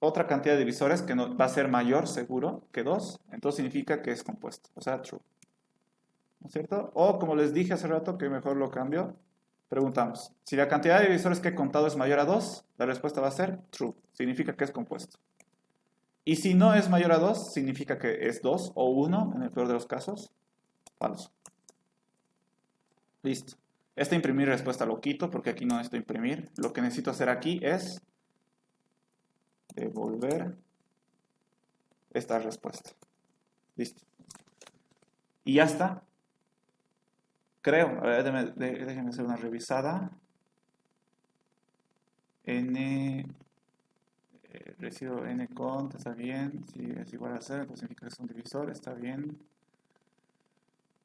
Speaker 1: otra cantidad de divisores que no, va a ser mayor, seguro, que 2, entonces significa que es compuesto, o sea, true, ¿no es cierto? O como les dije hace rato, que mejor lo cambio, preguntamos, si la cantidad de divisores que he contado es mayor a 2, la respuesta va a ser true, significa que es compuesto. Y si no es mayor a 2, significa que es 2 o 1, en el peor de los casos, falso. Listo. Este imprimir respuesta lo quito porque aquí no necesito imprimir. Lo que necesito hacer aquí es devolver esta respuesta. Listo. Y ya está. Creo. A ver, déjenme hacer una revisada. Residuo n cont está bien. Si es igual a 0, entonces significa que es un divisor. Está bien.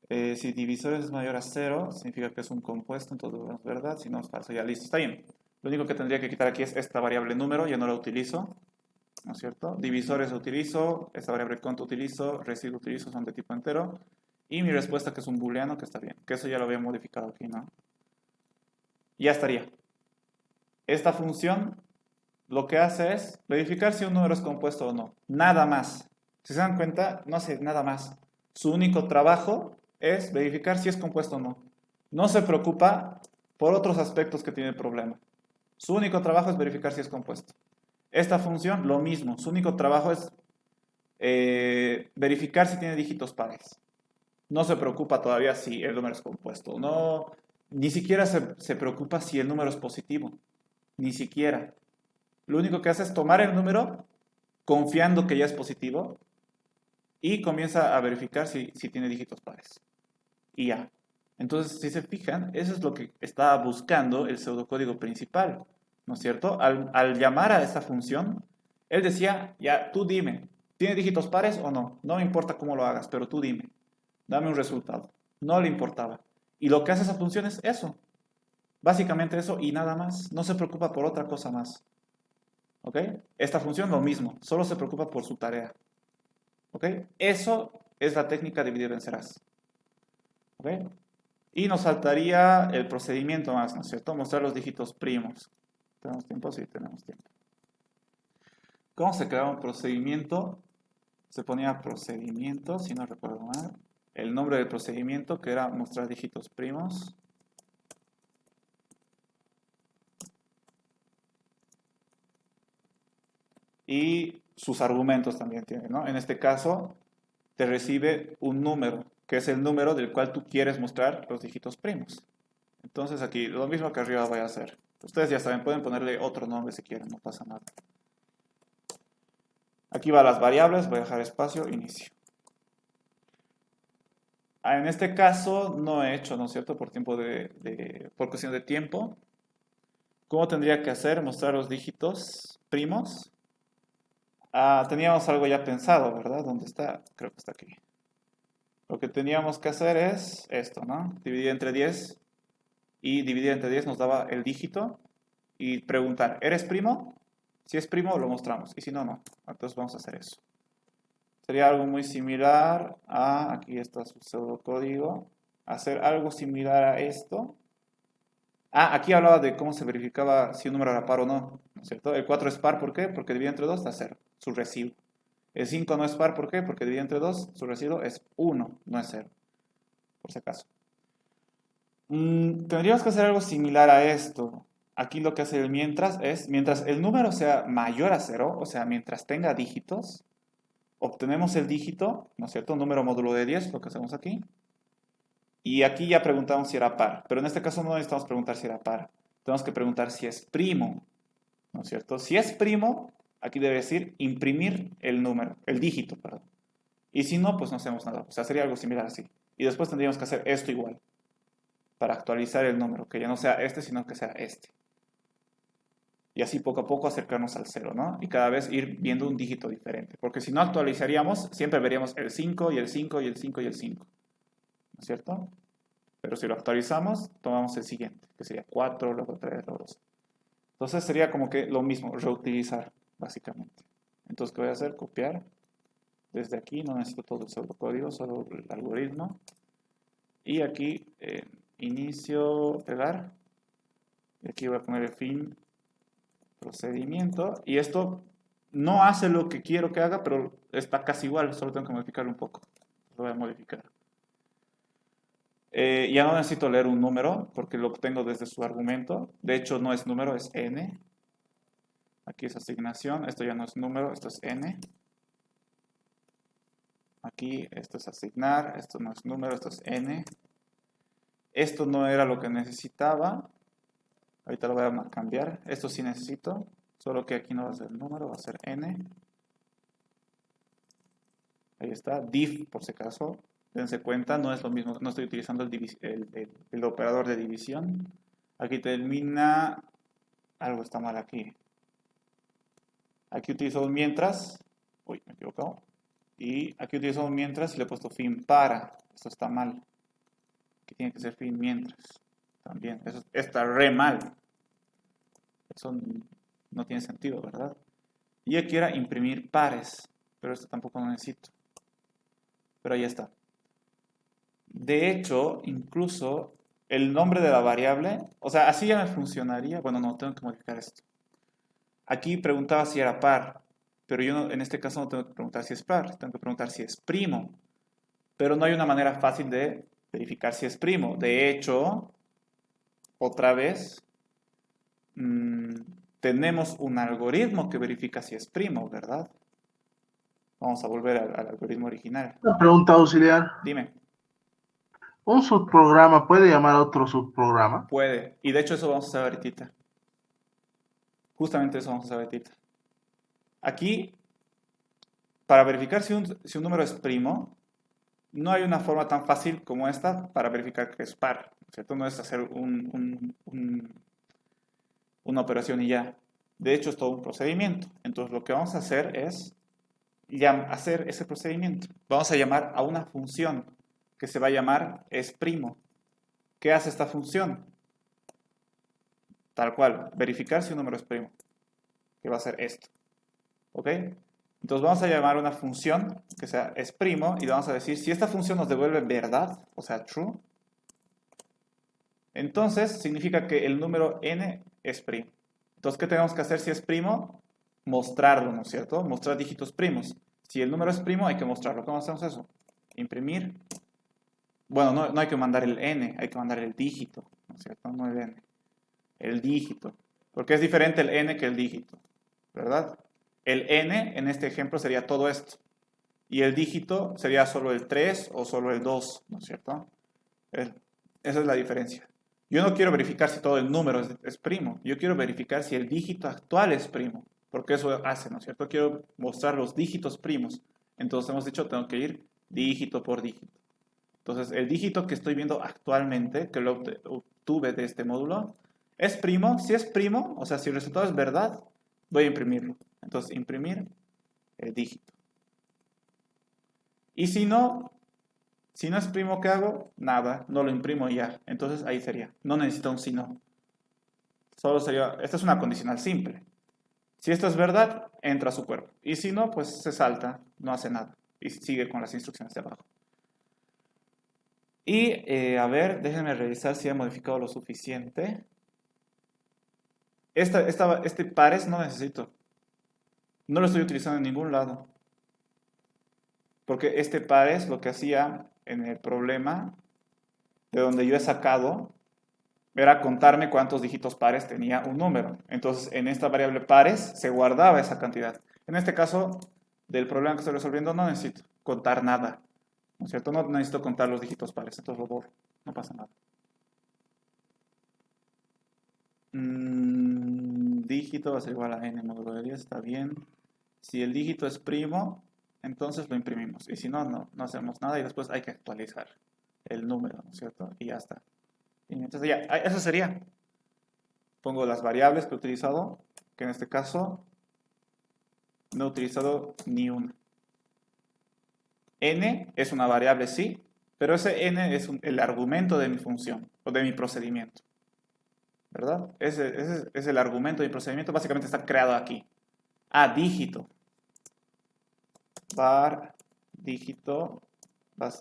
Speaker 1: Si divisor es mayor a 0, significa que es un compuesto, entonces es verdad. Si no, es falso. Ya listo. Está bien. Lo único que tendría que quitar aquí es esta variable número. Ya no la utilizo. ¿No es cierto? Divisores utilizo. Esta variable cont utilizo. Residuo utilizo. Son de tipo entero. Y mi respuesta que es un booleano, que está bien. Que eso ya lo había modificado aquí, ¿no? Ya estaría. Esta función lo que hace es verificar si un número es compuesto o no. Nada más. Si se dan cuenta, no hace nada más. Su único trabajo es verificar si es compuesto o no. No se preocupa por otros aspectos que tiene el problema. Su único trabajo es verificar si es compuesto. Esta función, lo mismo. Su único trabajo es verificar si tiene dígitos pares. No se preocupa todavía si el número es compuesto. No, ni siquiera se preocupa si el número es positivo. Ni siquiera. Lo único que hace es tomar el número, confiando que ya es positivo, y comienza a verificar si tiene dígitos pares. Y ya. Entonces, si se fijan, eso es lo que estaba buscando el pseudocódigo principal, ¿no es cierto? Al llamar a esta función, él decía, ya, tú dime, ¿tiene dígitos pares o no? No me importa cómo lo hagas, pero tú dime, dame un resultado. No le importaba. Y lo que hace esa función es eso. Básicamente eso y nada más. No se preocupa por otra cosa más. ¿Ok? Esta función lo mismo, solo se preocupa por su tarea. ¿Ok? Eso es la técnica de dividir vencerás. ¿Ok? Y nos faltaría el procedimiento más, ¿no es cierto? Mostrar los dígitos primos. ¿Tenemos tiempo? Sí, tenemos tiempo. ¿Cómo se creaba un procedimiento? Se ponía procedimiento, si no recuerdo mal. El nombre del procedimiento, que era mostrar dígitos primos. Y sus argumentos también tienen, ¿no? En este caso, te recibe un número, que es el número del cual tú quieres mostrar los dígitos primos. Entonces aquí, lo mismo que arriba voy a hacer. Ustedes ya saben, pueden ponerle otro nombre si quieren, no pasa nada. Aquí van las variables, voy a dejar espacio, inicio. En este caso no he hecho, ¿no es cierto? Por cuestión de tiempo. ¿Cómo tendría que hacer? Mostrar los dígitos primos. Teníamos algo ya pensado, ¿verdad? ¿Dónde está? Creo que está aquí. Lo que teníamos que hacer es esto, ¿no? Dividir entre 10 y dividir entre 10 nos daba el dígito y preguntar, ¿eres primo? Si es primo lo mostramos y si no, no. Entonces vamos a hacer eso. Sería algo muy similar a, aquí está su pseudocódigo, hacer algo similar a esto. Aquí hablaba de cómo se verificaba si un número era par o no, ¿no es cierto? El 4 es par, ¿por qué? Porque divide entre 2 da 0, su residuo. El 5 no es par, ¿por qué? Porque divide entre 2, su residuo es 1, no es 0, por si acaso. Tendríamos que hacer algo similar a esto. Aquí lo que hace el mientras es, mientras el número sea mayor a 0, o sea, mientras tenga dígitos, obtenemos el dígito, ¿no es cierto? Un número módulo de 10, lo que hacemos aquí. Y aquí ya preguntamos si era par, pero en este caso no necesitamos preguntar si era par. Tenemos que preguntar si es primo, ¿no es cierto? Si es primo, aquí debe decir imprimir el número, el dígito, perdón. Y si no, pues no hacemos nada. O sea, sería algo similar así. Y después tendríamos que hacer esto igual, para actualizar el número, que ya no sea este, sino que sea este. y así poco a poco acercarnos al 0, ¿no? Y cada vez ir viendo un dígito diferente, porque si no actualizaríamos, siempre veríamos el 5 y el 5 y el 5 y el 5, ¿no es cierto? Pero si lo actualizamos, tomamos el siguiente, que sería 4, luego 3, luego 2. Entonces sería como que lo mismo, reutilizar, básicamente. Entonces, ¿qué voy a hacer? Copiar. Desde aquí, no necesito todo el pseudocódigo, solo el algoritmo. Y aquí, inicio, pegar. Y aquí voy a poner el fin, procedimiento. Y esto no hace lo que quiero que haga, pero está casi igual, solo tengo que modificarlo un poco. Lo voy a modificar. Ya no necesito leer un número porque lo obtengo desde su argumento. De hecho, no es número, es n. Aquí es asignación. Esto ya no es número, esto es n. Aquí esto es asignar, esto no es número, esto es n. Esto no era lo que necesitaba. Ahorita lo voy a cambiar. Esto sí necesito, solo que aquí no va a ser número, va a ser n. Ahí está, div por si acaso. Dense cuenta, no es lo mismo, no estoy utilizando el operador de división. Aquí termina, algo está mal aquí. Aquí utilizo un mientras, uy, me he equivocado. Y aquí utilizo un mientras y le he puesto fin para. Esto está mal. Aquí tiene que ser fin mientras. También, eso está re mal. Eso no tiene sentido, ¿verdad? Y aquí era imprimir pares, pero esto tampoco lo necesito. Pero ahí está. De hecho, incluso el nombre de la variable, o sea, así ya me funcionaría. Bueno, no, tengo que modificar esto. Aquí preguntaba si era par, pero yo no, en este caso no tengo que preguntar si es par, tengo que preguntar si es primo. Pero no hay una manera fácil de verificar si es primo. De hecho, otra vez, tenemos un algoritmo que verifica si es primo, ¿verdad? Vamos a volver al algoritmo original.
Speaker 3: Una pregunta auxiliar.
Speaker 1: Dime.
Speaker 3: ¿Un subprograma puede llamar a otro subprograma?
Speaker 1: Puede. Y de hecho eso vamos a hacer ahorita. Justamente eso vamos a hacer ahorita. Aquí, para verificar si un número es primo, no hay una forma tan fácil como esta para verificar que es par, ¿cierto? No es hacer una operación y ya. De hecho, es todo un procedimiento. Entonces, lo que vamos a hacer es hacer ese procedimiento. Vamos a llamar a una función que se va a llamar esprimo. ¿Qué hace esta función? Tal cual, verificar si un número es primo. Que va a ser esto. ¿Ok? Entonces vamos a llamar una función que sea esprimo y le vamos a decir si esta función nos devuelve verdad, o sea, true, entonces significa que el número n es primo. Entonces, ¿qué tenemos que hacer si es primo? Mostrarlo, ¿no es cierto? Mostrar dígitos primos. Si el número es primo, hay que mostrarlo. ¿Cómo hacemos eso? Imprimir. Bueno, no hay que mandar el n, hay que mandar el dígito, ¿no es cierto? No el n. El dígito. Porque es diferente el n que el dígito, ¿verdad? El n en este ejemplo sería todo esto. Y el dígito sería solo el 3 o solo el 2, ¿no es cierto? Esa es la diferencia. Yo no quiero verificar si todo el número es primo. Yo quiero verificar si el dígito actual es primo. Porque eso hace, ¿no es cierto? Quiero mostrar los dígitos primos. Entonces hemos dicho, tengo que ir dígito por dígito. Entonces, el dígito que estoy viendo actualmente, que lo obtuve de este módulo, ¿es primo? Si es primo, o sea, si el resultado es verdad, voy a imprimirlo. Entonces, imprimir el dígito. Y si no es primo, ¿qué hago? Nada, no lo imprimo y ya. Entonces, ahí sería. No necesito un si no. Solo sería, esta es una condicional simple. Si esto es verdad, entra a su cuerpo. Y si no, pues se salta, no hace nada. Y sigue con las instrucciones de abajo. Y, a ver, déjenme revisar si he modificado lo suficiente. Este pares no necesito. No lo estoy utilizando en ningún lado. Porque este pares lo que hacía en el problema de donde yo he sacado era contarme cuántos dígitos pares tenía un número. Entonces, en esta variable pares se guardaba esa cantidad. En este caso, del problema que estoy resolviendo, no necesito contar nada. ¿No es cierto? No necesito contar los dígitos pares, entonces lo borro. No pasa nada. Dígito va a ser igual a n módulo de 10, está bien. Si el dígito es primo, entonces lo imprimimos. Y si no, no hacemos nada y después hay que actualizar el número, ¿no es cierto? Y ya está. Y entonces ya, eso sería. Pongo las variables que he utilizado, que en este caso no he utilizado ni una. N es una variable, sí, pero ese n es el argumento de mi función o de mi procedimiento. ¿Verdad? Ese es el argumento de mi procedimiento, básicamente está creado aquí. Dígito. Var dígito va a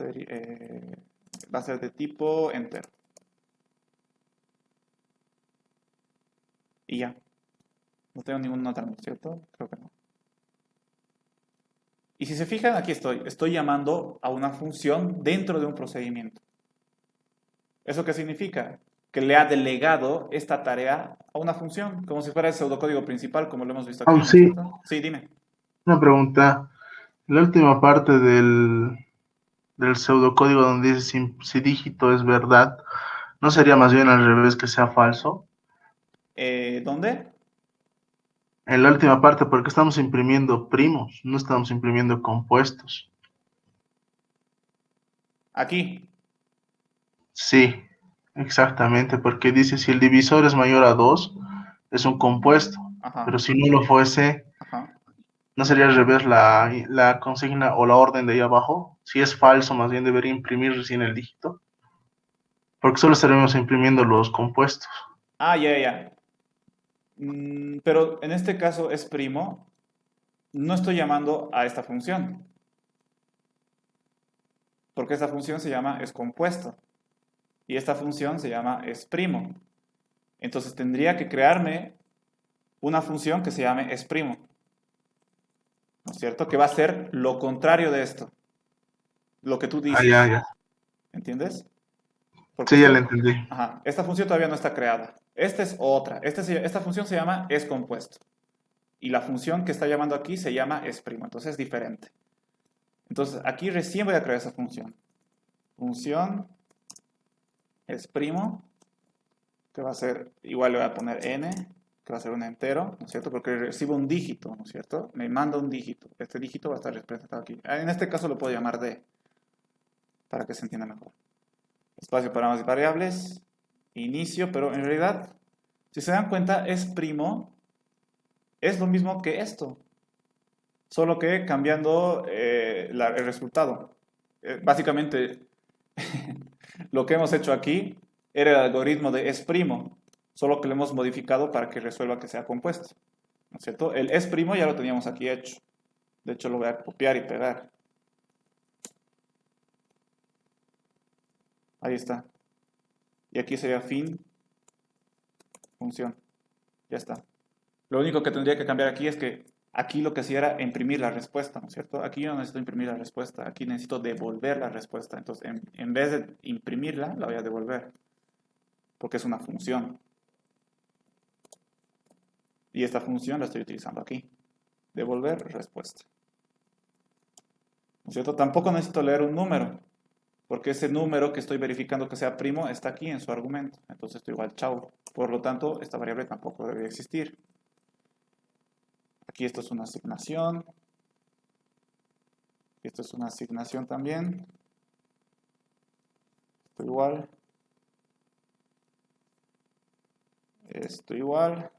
Speaker 1: ser de tipo entero. Y ya. No tengo ninguna otra, ¿cierto? Creo que no. Y si se fijan, aquí estoy llamando a una función dentro de un procedimiento. ¿Eso qué significa? Que le ha delegado esta tarea a una función, como si fuera el pseudocódigo principal, como lo hemos visto aquí, ¿no es
Speaker 3: Sí,
Speaker 1: cierto? Sí, dime.
Speaker 3: una pregunta. La última parte del pseudocódigo donde dice si dígito es verdad, ¿no sería más bien al revés que sea falso?
Speaker 1: ¿Dónde?
Speaker 3: En la última parte, porque estamos imprimiendo primos, no estamos imprimiendo compuestos.
Speaker 1: Aquí.
Speaker 3: Sí, exactamente, porque dice si el divisor es mayor a 2, es un compuesto,
Speaker 1: Ajá.
Speaker 3: pero si no lo fuese,
Speaker 1: Ajá.
Speaker 3: ¿no sería al revés la consigna o la orden de ahí abajo? Si es falso, más bien debería imprimir recién el dígito, porque solo estaremos imprimiendo los compuestos.
Speaker 1: Ya. Pero en este caso es primo. No estoy llamando a esta función. Porque esta función se llama es compuesto. Y esta función se llama es primo. Entonces tendría que crearme una función que se llame es primo. ¿No es cierto? Que va a ser lo contrario de esto. Lo que tú dices.
Speaker 3: Ya.
Speaker 1: ¿Entiendes? Porque
Speaker 3: Sí, ya lo entendí.
Speaker 1: esta función todavía no está creada. Esta es otra. Esta función se llama es compuesto. Y la función que está llamando aquí se llama es primo. Entonces es diferente. Entonces aquí recién voy a crear esa función. Función es primo, que va a ser, igual le voy a poner n, que va a ser un entero, ¿no es cierto? Porque recibo un dígito, ¿no es cierto? Me manda un dígito. Este dígito va a estar representado aquí. En este caso lo puedo llamar d, para que se entienda mejor. Espacio para más variables, inicio, pero en realidad, si se dan cuenta, es primo, es lo mismo que esto, solo que cambiando el resultado. Básicamente, lo que hemos hecho aquí era el algoritmo de es primo, solo que lo hemos modificado para que resuelva que sea compuesto, ¿no es cierto? El es primo ya lo teníamos aquí hecho. De hecho, lo voy a copiar y pegar. Ahí está. Y aquí sería fin, función. Ya está. Lo único que tendría que cambiar aquí es que aquí lo que hacía era imprimir la respuesta, ¿no es cierto? Aquí yo no necesito imprimir la respuesta, aquí necesito devolver la respuesta. Entonces, en vez de imprimirla, la voy a devolver, porque es una función. Y esta función la estoy utilizando aquí. Devolver respuesta. ¿No es cierto? Tampoco necesito leer un número, porque ese número que estoy verificando que sea primo está aquí en su argumento. Entonces esto igual chau. Por lo tanto, esta variable tampoco debe existir. Aquí esto es una asignación. Esto es una asignación también. Esto igual. Esto igual.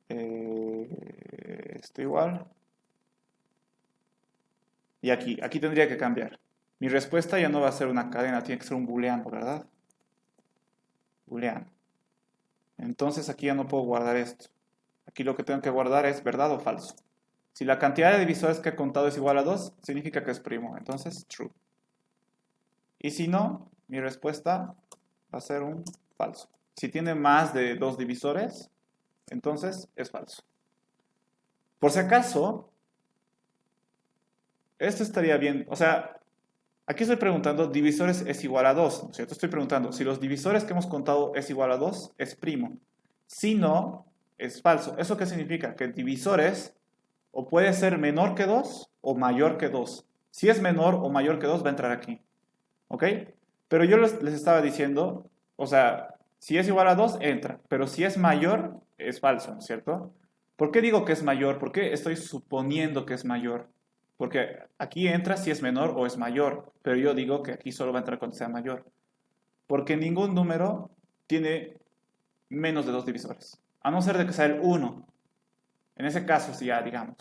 Speaker 1: Esto igual. Y aquí tendría que cambiar. Mi respuesta ya no va a ser una cadena, tiene que ser un booleano, ¿verdad? Booleano. Entonces aquí ya no puedo guardar esto. Aquí lo que tengo que guardar es verdad o falso. Si la cantidad de divisores que he contado es igual a 2, significa que es primo. Entonces, true. Y si no, mi respuesta va a ser un falso. Si tiene más de 2 divisores, entonces es falso. Por si acaso, esto estaría bien. O sea, aquí estoy preguntando, divisores es igual a 2, ¿no es cierto? Estoy preguntando, si los divisores que hemos contado es igual a 2, es primo. Si no, es falso. ¿Eso qué significa? Que divisores o puede ser menor que 2 o mayor que 2. Si es menor o mayor que 2 va a entrar aquí. ¿Ok? Pero yo les estaba diciendo, o sea, si es igual a 2 entra, pero si es mayor es falso, ¿no es cierto? ¿Por qué digo que es mayor? ¿Por qué estoy suponiendo que es mayor? Porque aquí entra si es menor o es mayor, pero yo digo que aquí solo va a entrar cuando sea mayor. Porque ningún número tiene menos de 2 divisores. a no ser de que sea el 1. En ese caso, sí, ya, digamos.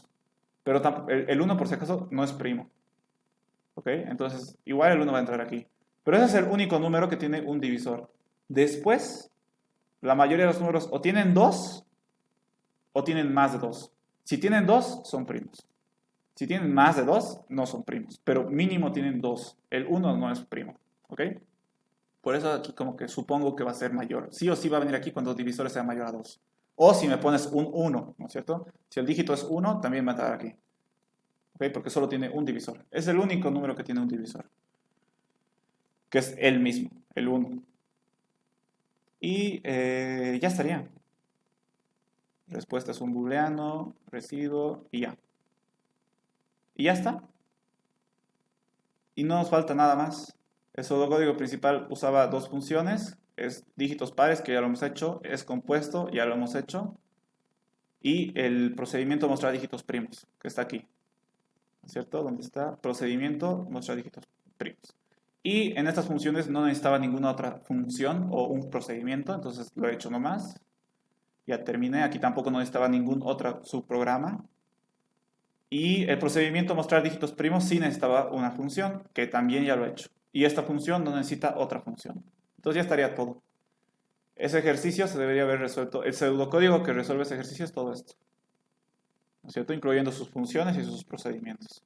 Speaker 1: Pero el 1, por si acaso, no es primo. ¿Ok? Entonces, igual el 1 va a entrar aquí. Pero ese es el único número que tiene un divisor. Después, la mayoría de los números o tienen 2 o tienen más de 2. Si tienen 2, son primos. Si tienen más de 2, no son primos. Pero mínimo tienen 2. El 1 no es primo. ¿Ok? Por eso aquí como que supongo que va a ser mayor. Sí o sí va a venir aquí cuando los divisores sean mayor a 2. O si me pones un 1, ¿no es cierto? Si el dígito es 1, también va a estar aquí. ¿Ok? Porque solo tiene un divisor. Es el único número que tiene un divisor. Que es el mismo, el 1. Y ya estaría. Respuesta es un booleano, residuo y ya. Y ya está. Y no nos falta nada más. El pseudocódigo principal usaba dos funciones. Es dígitos pares, que ya lo hemos hecho. Es compuesto, ya lo hemos hecho. Y el procedimiento mostrar dígitos primos, que está aquí. ¿No es cierto? ¿Dónde está? Procedimiento mostrar dígitos primos. Y en estas funciones no necesitaba ninguna otra función o un procedimiento, entonces lo he hecho nomás. Ya terminé. Aquí tampoco no necesitaba ningún otro subprograma. Y el procedimiento mostrar dígitos primos sí necesitaba una función, que también ya lo he hecho. Y esta función no necesita otra función. Entonces ya estaría todo. Ese ejercicio se debería haber resuelto. El pseudocódigo que resuelve ese ejercicio es todo esto. ¿No es cierto? Incluyendo sus funciones y sus procedimientos.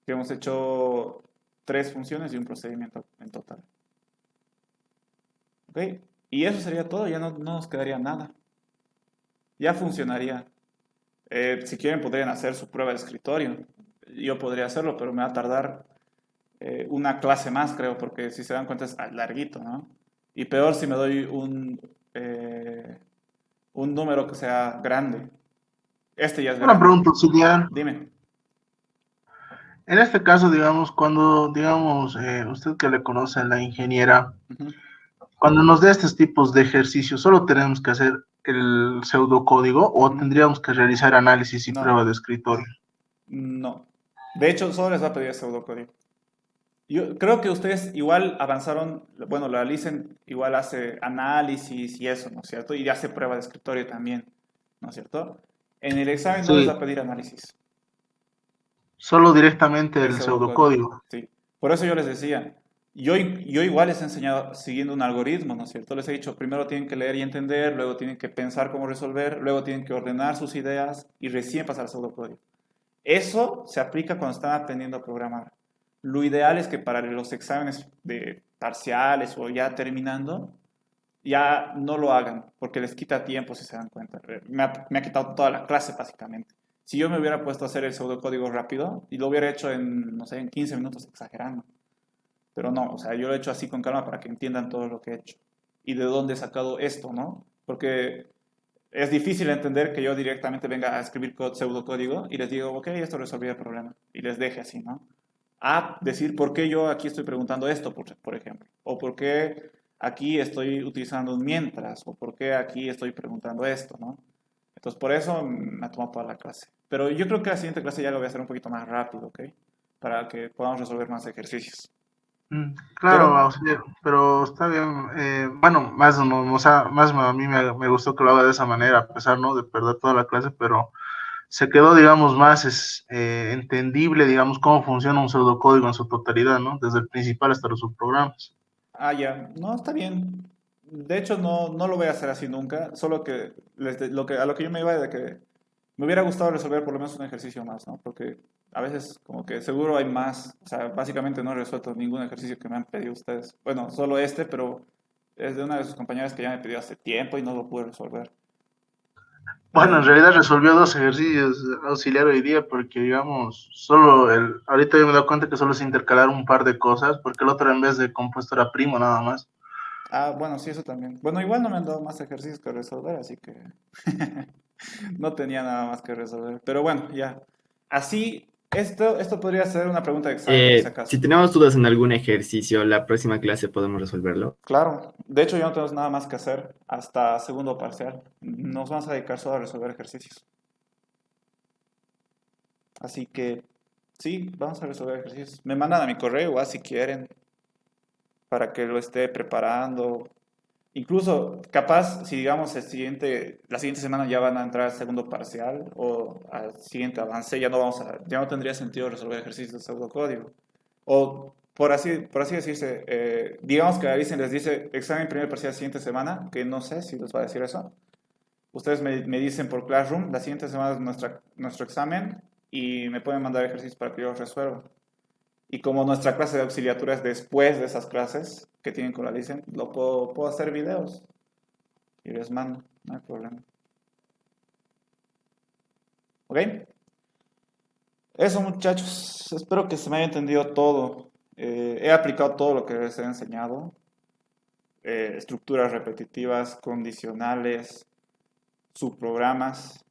Speaker 1: Que hemos hecho 3 funciones y un procedimiento en total. ¿Ok? Y eso sería todo. Ya no nos quedaría nada. Ya funcionaría. Si quieren podrían hacer su prueba de escritorio. Yo podría hacerlo, pero me va a tardar una clase más, creo, porque si se dan cuenta es larguito, ¿no? Y peor si me doy un número que sea grande. Este ya es
Speaker 3: Una
Speaker 1: grande.
Speaker 3: pregunta auxiliar.
Speaker 1: Dime.
Speaker 3: En este caso, digamos, cuando, digamos, usted que le conoce a la ingeniera,
Speaker 1: Ujú.
Speaker 3: cuando nos dé estos tipos de ejercicios, ¿solo tenemos que hacer el pseudocódigo o
Speaker 1: Ujú.
Speaker 3: tendríamos que realizar análisis y
Speaker 1: No,
Speaker 3: prueba de escritorio?
Speaker 1: no. De hecho, solo les va a pedir pseudocódigo. Yo creo que ustedes igual avanzaron, bueno, la Alicen igual hace análisis y eso, ¿no es cierto? Y hace prueba de escritorio también, ¿no es cierto? En el examen no les va
Speaker 3: Sí,
Speaker 1: a pedir análisis,
Speaker 3: solo directamente
Speaker 1: el
Speaker 3: el
Speaker 1: pseudocódigo,
Speaker 3: pseudocódigo.
Speaker 1: sí. Por eso yo les decía, yo igual les he enseñado siguiendo un algoritmo, ¿no es cierto? Les he dicho, primero tienen que leer y entender, luego tienen que pensar cómo resolver, luego tienen que ordenar sus ideas y recién pasar al pseudocódigo. Eso se aplica cuando están aprendiendo a programar. Lo ideal es que para los exámenes de parciales o ya terminando, ya no lo hagan, porque les quita tiempo si se dan cuenta. Me ha quitado toda la clase básicamente. Si yo me hubiera puesto a hacer el pseudocódigo rápido y lo hubiera hecho en, no sé, en 15 minutos exagerando. Pero no, o sea, yo lo he hecho así con calma para que entiendan todo lo que he hecho. Y de dónde he sacado esto, ¿no? Porque es difícil entender que yo directamente venga a escribir pseudocódigo y les digo, ok, esto resolvía el problema. Y les deje así, ¿no? A decir por qué yo aquí estoy preguntando esto, por ejemplo. O por qué aquí estoy utilizando un mientras. O por qué aquí estoy preguntando esto, ¿no? Entonces, por eso me ha tomado toda la clase. Pero yo creo que la siguiente clase ya lo voy a hacer un poquito más rápido, ¿ok? Para que podamos resolver más ejercicios.
Speaker 3: Claro,
Speaker 1: Pero,
Speaker 3: auxiliar, pero está bien. Bueno, más, no, o sea, más a mí me gustó que lo haga de esa manera, a pesar, ¿no?, de perder toda la clase, pero se quedó, digamos, más entendible, digamos, cómo funciona un pseudocódigo en su totalidad, ¿no? Desde el principal hasta los subprogramas.
Speaker 1: ya, no, está bien. De hecho, no lo voy a hacer así nunca. Solo que, a lo que yo me iba de que me hubiera gustado resolver por lo menos un ejercicio más, ¿no? Porque a veces como que seguro hay más. O sea, básicamente no he resuelto ningún ejercicio que me han pedido ustedes. Bueno, solo este, pero es de una de sus compañeras que ya me pidió hace tiempo y no lo pude resolver.
Speaker 3: Bueno, en
Speaker 1: Eh,
Speaker 3: realidad resolvió dos ejercicios auxiliar hoy día porque, digamos, ahorita yo me he dado cuenta que solo es intercalar un par de cosas porque el otro en vez de compuesto era primo nada más.
Speaker 1: bueno, sí, eso también. Bueno, igual no me han dado más ejercicios que resolver, así que no tenía nada más que resolver. Pero bueno, ya. Así, esto podría ser una pregunta de examen, por si
Speaker 5: Si
Speaker 1: acaso.
Speaker 5: tenemos dudas en algún ejercicio, la próxima clase podemos resolverlo.
Speaker 1: Claro, de hecho yo no tengo nada más que hacer hasta segundo parcial. Nos vamos a dedicar solo a resolver ejercicios. Así que sí, vamos a resolver ejercicios. Me mandan a mi correo, si quieren, para que lo esté preparando. Incluso, capaz, si digamos la siguiente semana ya van a entrar al segundo parcial o al siguiente avance, ya no tendría sentido resolver ejercicios de pseudocódigo. O por así decirse, digamos que les dice examen primer parcial siguiente semana, que no sé si les va a decir eso. Ustedes me dicen por Classroom, la siguiente semana es nuestro examen y me pueden mandar ejercicios para que yo los resuelva. Y como nuestra clase de auxiliatura es después de esas clases que tienen con la licen, puedo hacer videos y les mando, no hay problema. ¿Ok? Eso, muchachos, espero que se me haya entendido todo. He aplicado todo lo que les he enseñado. Estructuras repetitivas, condicionales, subprogramas.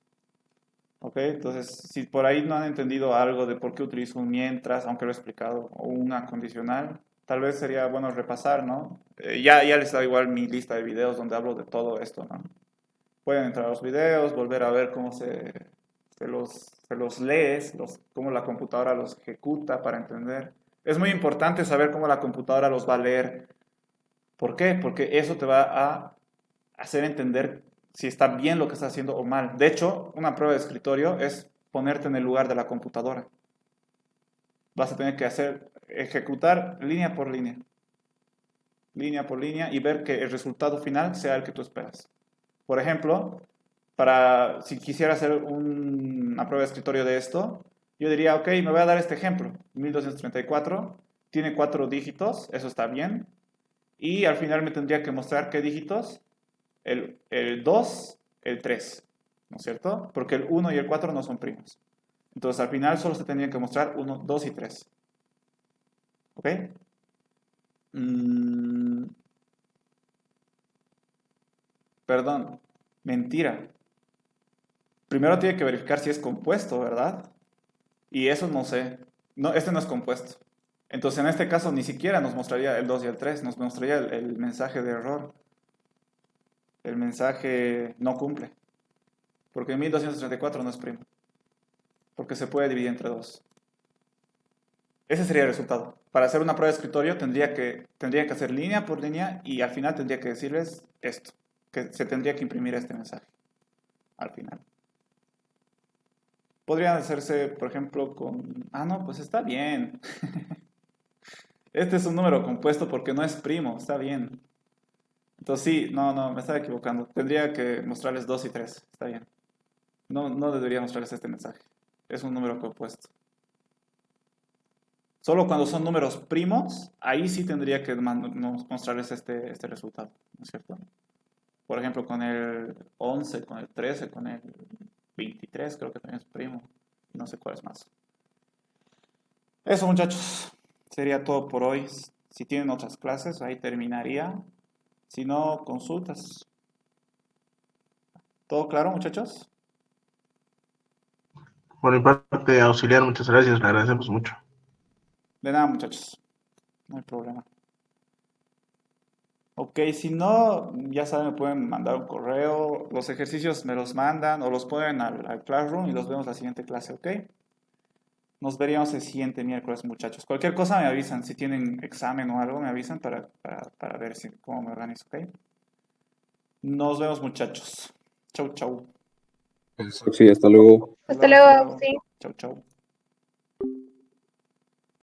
Speaker 1: ¿Ok? Entonces, si por ahí no han entendido algo de por qué utilizo un mientras, aunque lo he explicado, o una condicional, tal vez sería bueno repasar, ¿no? Ya les da igual mi lista de videos donde hablo de todo esto, ¿no? Pueden entrar a los videos, volver a ver cómo se los lees, cómo la computadora los ejecuta para entender. Es muy importante saber cómo la computadora los va a leer. ¿Por qué? Porque eso te va a hacer entender si está bien lo que estás haciendo o mal. De hecho, una prueba de escritorio es ponerte en el lugar de la computadora. Vas a tener que ejecutar línea por línea y ver que el resultado final sea el que tú esperas. Por ejemplo, si quisiera hacer una prueba de escritorio de esto, yo diría, ok, me voy a dar este ejemplo. 1234 tiene 4 dígitos, eso está bien. Y al final me tendría que mostrar qué dígitos, el 2, el 3, ¿no es cierto? Porque el 1 y el 4 no son primos. Entonces al final solo se tendrían que mostrar 1, 2 y 3. ¿Ok? Perdón, mentira. Primero tiene que verificar si es compuesto, ¿verdad? Y eso no sé. No, este no es compuesto. Entonces en este caso ni siquiera nos mostraría el 2 y el 3, nos mostraría el mensaje de error. El mensaje no cumple. Porque 1234 no es primo. Porque se puede dividir entre 2. Ese sería el resultado. Para hacer una prueba de escritorio tendría que hacer línea por línea y al final tendría que decirles esto. Que se tendría que imprimir este mensaje. Al final. Podrían hacerse, por ejemplo, con... Ah, no, pues está bien. Este es un número compuesto porque no es primo, está bien. Entonces sí, no, me estaba equivocando. Tendría que mostrarles 2 y 3, está bien. No debería mostrarles este mensaje. Es un número compuesto. Solo cuando son números primos, ahí sí tendría que mostrarles este resultado, ¿no es cierto? Por ejemplo, con el 11, con el 13, con el 23, creo que también es primo. No sé cuál es más. Eso, muchachos, sería todo por hoy. Si tienen otras clases, ahí terminaría. Si no, consultas. ¿Todo claro, muchachos?
Speaker 3: Por mi parte, auxiliar, muchas gracias, le agradecemos mucho.
Speaker 1: De nada, muchachos. No hay problema. Ok, si no, ya saben, me pueden mandar un correo. Los ejercicios me los mandan o los ponen al Classroom y los vemos la siguiente clase, ¿ok? Nos veríamos el siguiente miércoles, muchachos. Cualquier cosa me avisan. Si tienen examen o algo, me avisan para ver cómo me organizo, ¿ok? Nos vemos, muchachos. Chau, chau.
Speaker 6: Sí, hasta luego.
Speaker 2: Hasta luego, sí.
Speaker 1: Chau, chau.